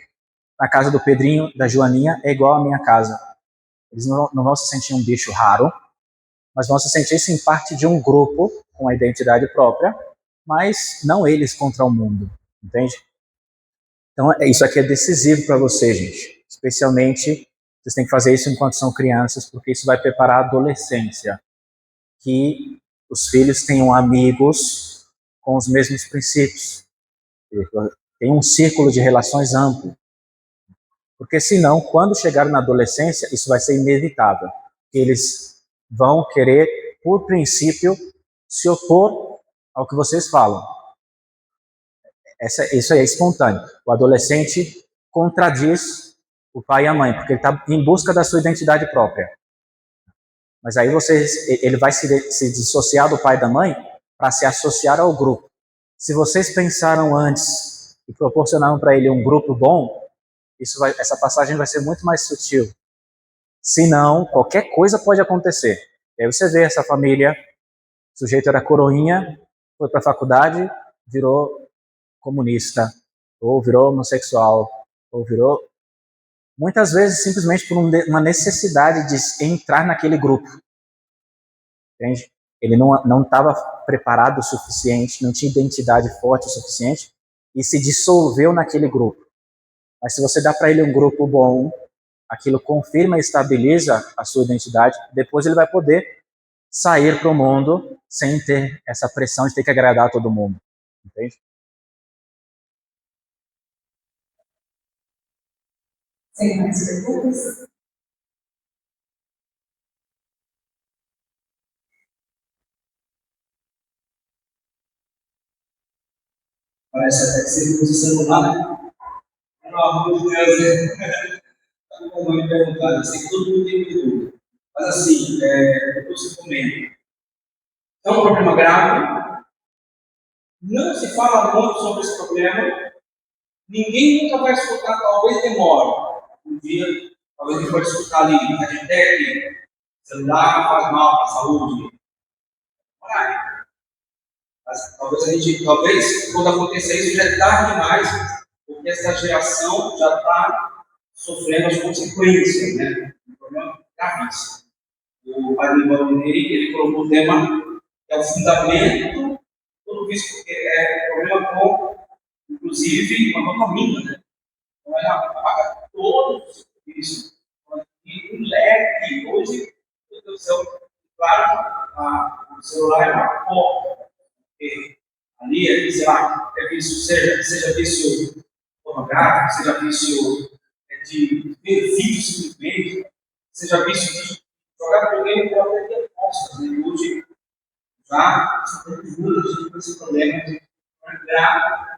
na casa do Pedrinho, da Joaninha, é igual à minha casa. Eles não vão se sentir um bicho raro, mas vão se sentir sim parte de um grupo com a identidade própria, mas não eles contra o mundo, entende? Então, isso aqui é decisivo para você, gente. Especialmente, vocês têm que fazer isso enquanto são crianças, porque isso vai preparar a adolescência. Que os filhos tenham amigos com os mesmos princípios. Tem um círculo de relações amplo. Porque senão, quando chegar na adolescência, isso vai ser inevitável. Eles vão querer, por princípio, se opor ao que vocês falam. Isso aí é espontâneo. O adolescente contradiz o pai e a mãe, porque ele está em busca da sua identidade própria. Mas aí ele vai se dissociar do pai e da mãe para se associar ao grupo. Se vocês pensaram antes e proporcionaram para ele um grupo bom, essa passagem vai ser muito mais sutil. Se não, qualquer coisa pode acontecer. E aí você vê essa família, o sujeito era coroinha, foi para a faculdade, virou comunista, ou virou homossexual, ou virou... Muitas vezes simplesmente por uma necessidade de entrar naquele grupo. Entende? Ele não estava preparado o suficiente, não tinha identidade forte o suficiente, e se dissolveu naquele grupo. Mas se você dá para ele um grupo bom, aquilo confirma e estabiliza a sua identidade, depois ele vai poder sair para o mundo sem ter essa pressão de ter que agradar a todo mundo. Entende? Sem mais perguntas? Parece até que você usa o celular, né? Pelo amor de Deus, né? Como me perguntar, eu sei que todo mundo tem dúvida. Mas assim, você comenta. É um problema grave. Não se fala muito sobre esse problema. Ninguém nunca vai escutar, talvez demore. Um dia, talvez a gente pode escutar ali, hashtag, celular faz mal para a saúde. Mas talvez quando acontecer isso já é tarde demais, porque essa geração já está sofrendo as consequências, né? Um problema gravíssimo. O padre Valdinei, ele colocou um tema que é o fundamento, tudo isso porque é um problema com, inclusive, uma dopamina, né? Então ela apaga todos os serviços. E um leque, hoje, meu Deus do céu, claro, o celular é uma porta. Ali, sei lá, é vício, seja vício pornográfico, seja vício de ver vídeo simplesmente, seja vício de jogar videogame para aprender apostas. Né? Hoje já se tem ajuda com esse problema de grave.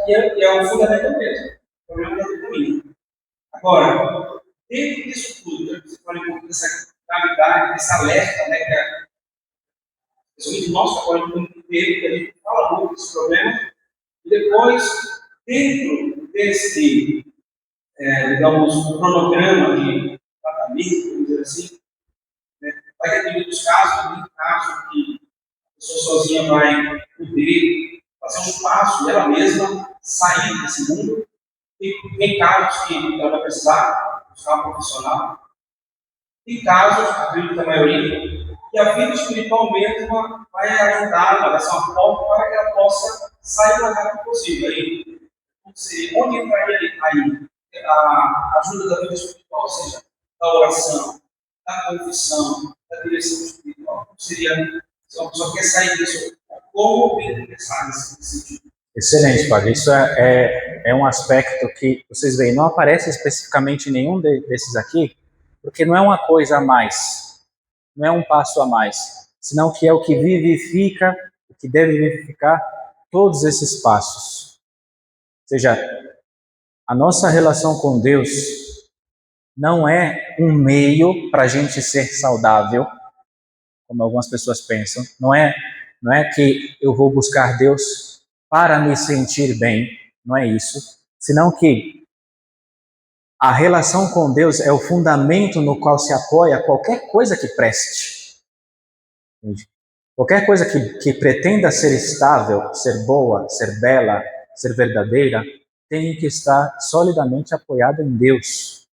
E é um fundamento mesmo, o problema da economia. Agora, dentro disso tudo, né, você fala um pouco dessa gravidade, desse alerta, né, que é principalmente nós, católicos, inteiro, que a gente fala muito desse problema, e depois, dentro desse, digamos, cronograma de tratamento, vamos dizer assim, né, vai depender dos casos, tem casos que a pessoa sozinha vai poder fazer um passo dela mesma, sair desse mundo, tem casos que ela vai precisar buscar um profissional, tem casos, acredito que a maioria, que a vida espiritual mesmo vai ajudar, vai ser uma porta para que ela possa sair o mais rápido possível. Aí, onde entraria aí a ajuda da vida espiritual, ou seja, da oração, da confissão, da direção espiritual? Como seria, se uma pessoa quer sair disso, como pensar nesse sentido? Excelente, padre. Isso é um aspecto que, vocês veem, não aparece especificamente em nenhum desses aqui, porque não é uma coisa a mais, não é um passo a mais, senão que é o que vivifica, o que deve vivificar todos esses passos. Ou seja, a nossa relação com Deus não é um meio para a gente ser saudável, como algumas pessoas pensam, não é que eu vou buscar Deus para me sentir bem, não é isso, senão que a relação com Deus é o fundamento no qual se apoia qualquer coisa que preste. Qualquer coisa que pretenda ser estável, ser boa, ser bela, ser verdadeira, tem que estar solidamente apoiada em Deus.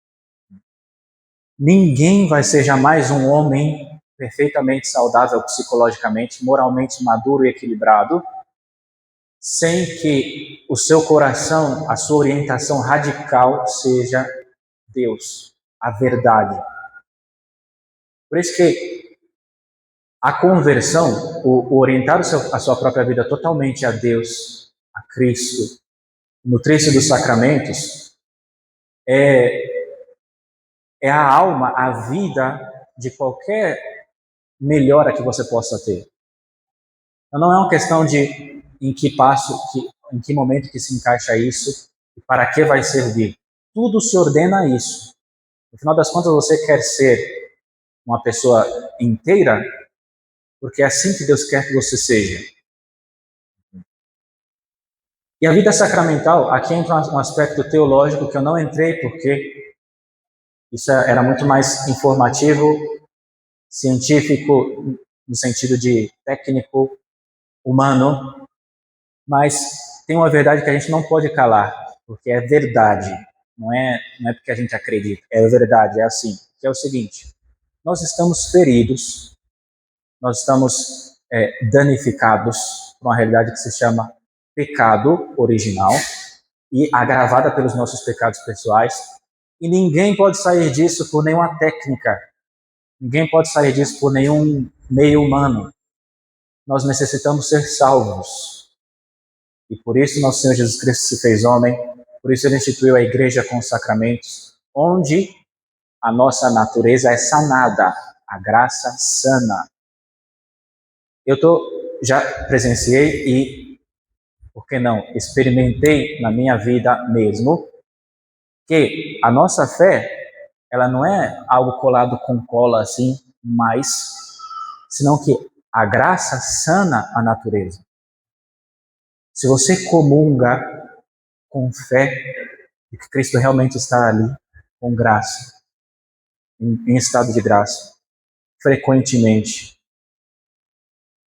Ninguém vai ser jamais um homem perfeitamente saudável psicologicamente, moralmente maduro e equilibrado, sem que o seu coração, a sua orientação radical seja Deus, a verdade. Por isso que a conversão, o orientar a sua própria vida totalmente a Deus, a Cristo, nutrir-se dos sacramentos, é a alma, a vida de qualquer melhora que você possa ter. Então, não é uma questão de em que passo, em que momento que se encaixa isso e para que vai servir. Tudo se ordena a isso. No final das contas, você quer ser uma pessoa inteira, porque é assim que Deus quer que você seja. E a vida sacramental, aqui entra um aspecto teológico que eu não entrei, porque isso era muito mais informativo, científico, no sentido de técnico, humano, mas tem uma verdade que a gente não pode calar, porque é verdade, não é porque a gente acredita, é verdade, é assim, que é o seguinte: nós estamos feridos, nós estamos danificados por uma realidade que se chama pecado original e agravada pelos nossos pecados pessoais, e ninguém pode sair disso por nenhuma técnica, ninguém pode sair disso por nenhum meio humano. Nós necessitamos ser salvos. E por isso nosso Senhor Jesus Cristo se fez homem, por isso ele instituiu a igreja com os sacramentos, onde a nossa natureza é sanada, a graça sana. Eu já presenciei e, por que não, experimentei na minha vida mesmo, que a nossa fé, ela não é algo colado com cola assim, mas, senão que a graça sana a natureza. Se você comunga com fé de que Cristo realmente está ali, com graça, em estado de graça, frequentemente,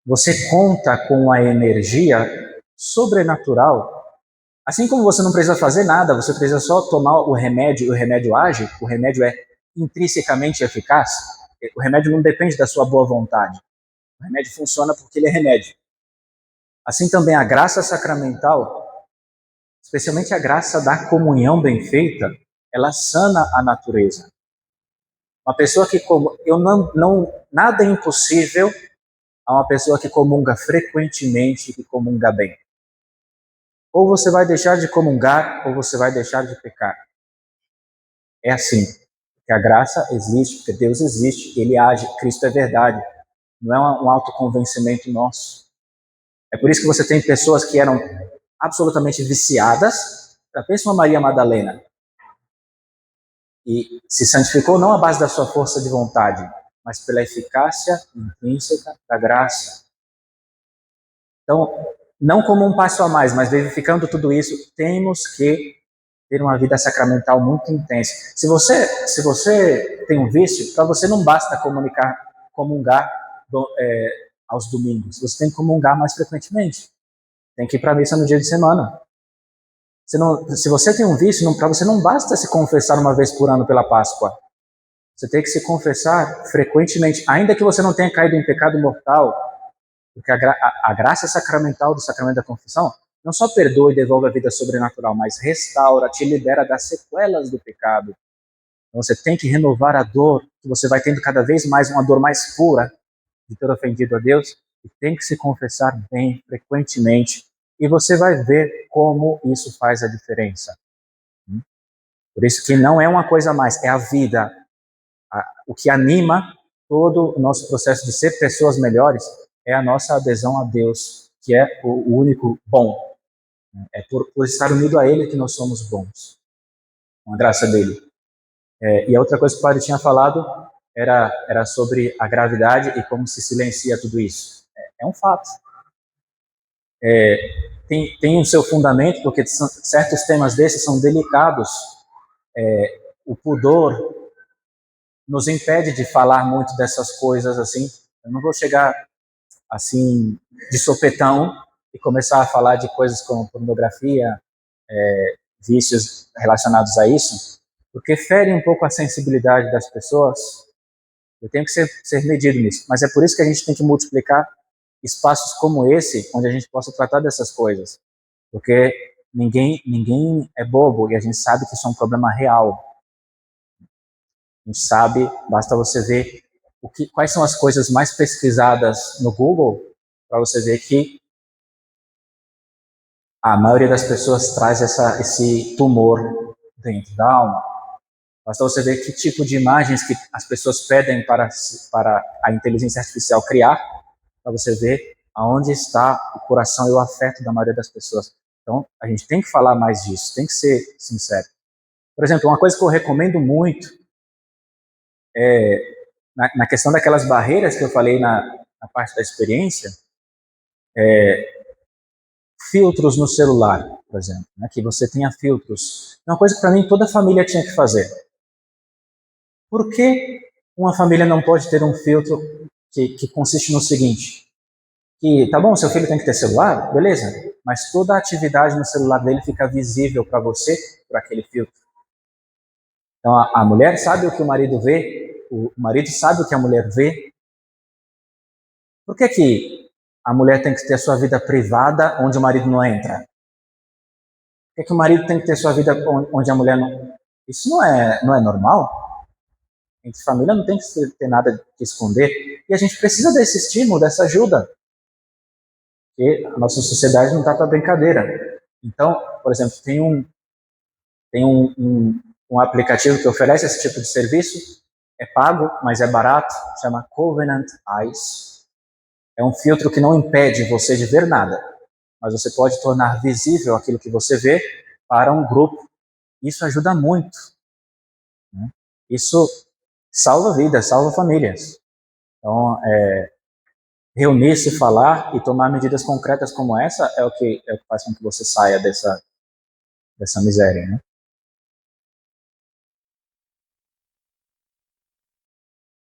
você conta com a energia sobrenatural. Assim como você não precisa fazer nada, você precisa só tomar o remédio, e o remédio age, o remédio é intrinsecamente eficaz, o remédio não depende da sua boa vontade. O remédio funciona porque ele é remédio. Assim também a graça sacramental, especialmente a graça da comunhão bem feita, ela sana a natureza. Uma pessoa que nada é impossível a uma pessoa que comunga frequentemente e que comunga bem. Ou você vai deixar de comungar, ou você vai deixar de pecar. É assim. Porque a graça existe, porque Deus existe, Ele age, Cristo é verdade. Não é um autoconvencimento nosso. É por isso que você tem pessoas que eram absolutamente viciadas. Pensa uma Maria Madalena. E se santificou não à base da sua força de vontade, mas pela eficácia intrínseca da graça. Então, não como um passo a mais, mas verificando tudo isso, temos que ter uma vida sacramental muito intensa. Se você tem um vício, para você não basta comungar aos domingos. Você tem que comungar mais frequentemente. Tem que ir para a missa no dia de semana. Se você tem um vício, para você não basta se confessar uma vez por ano pela Páscoa. Você tem que se confessar frequentemente, ainda que você não tenha caído em pecado mortal, porque a graça sacramental do sacramento da confissão não só perdoa e devolve a vida sobrenatural, mas restaura, te libera das sequelas do pecado. Então você tem que renovar a dor, que você vai tendo cada vez mais uma dor mais pura de ter ofendido a Deus, e tem que se confessar bem, frequentemente, e você vai ver como isso faz a diferença. Por isso que não é uma coisa a mais, é a vida. O que anima todo o nosso processo de ser pessoas melhores é a nossa adesão a Deus, que é o único bom. É por estar unido a Ele que nós somos bons, com a graça dele. E a outra coisa que o padre tinha falado era sobre a gravidade e como se silencia tudo isso. É um fato. Tem o seu fundamento, porque certos temas desses são delicados. O pudor nos impede de falar muito dessas coisas assim. Eu não vou chegar assim, de sopetão e começar a falar de coisas como pornografia, vícios relacionados a isso, porque fere um pouco a sensibilidade das pessoas. Eu tenho que ser medido nisso. Mas é por isso que a gente tem que multiplicar espaços como esse, onde a gente possa tratar dessas coisas. Porque ninguém é bobo e a gente sabe que isso é um problema real. A gente sabe, basta você ver quais são as coisas mais pesquisadas no Google, para você ver que a maioria das pessoas traz esse tumor dentro da alma. Basta você ver que tipo de imagens que as pessoas pedem para a inteligência artificial criar, para você ver aonde está o coração e o afeto da maioria das pessoas. Então, a gente tem que falar mais disso, tem que ser sincero. Por exemplo, uma coisa que eu recomendo muito na questão daquelas barreiras que eu falei na parte da experiência, filtros no celular, por exemplo, né, que você tenha filtros. É uma coisa que para mim toda família tinha que fazer. Por que uma família não pode ter um filtro que consiste no seguinte, que, tá bom, seu filho tem que ter celular, beleza, mas toda a atividade no celular dele fica visível para você por aquele filtro. Então a mulher sabe o que o marido vê, o marido sabe o que a mulher vê. Por que a mulher tem que ter a sua vida privada onde o marido não entra? Por que o marido tem que ter sua vida onde a mulher não... Isso não é normal? Entre família não tem que ter nada que esconder. E a gente precisa desse estímulo, dessa ajuda. Porque a nossa sociedade não está para brincadeira. Então, por exemplo, tem um aplicativo que oferece esse tipo de serviço, é pago, mas é barato, chama Covenant Eyes. É um filtro que não impede você de ver nada, mas você pode tornar visível aquilo que você vê para um grupo. Isso ajuda muito. Né? Isso salva vidas, salva famílias. Então, reunir-se, falar e tomar medidas concretas como essa é o que faz com que você saia dessa miséria, né?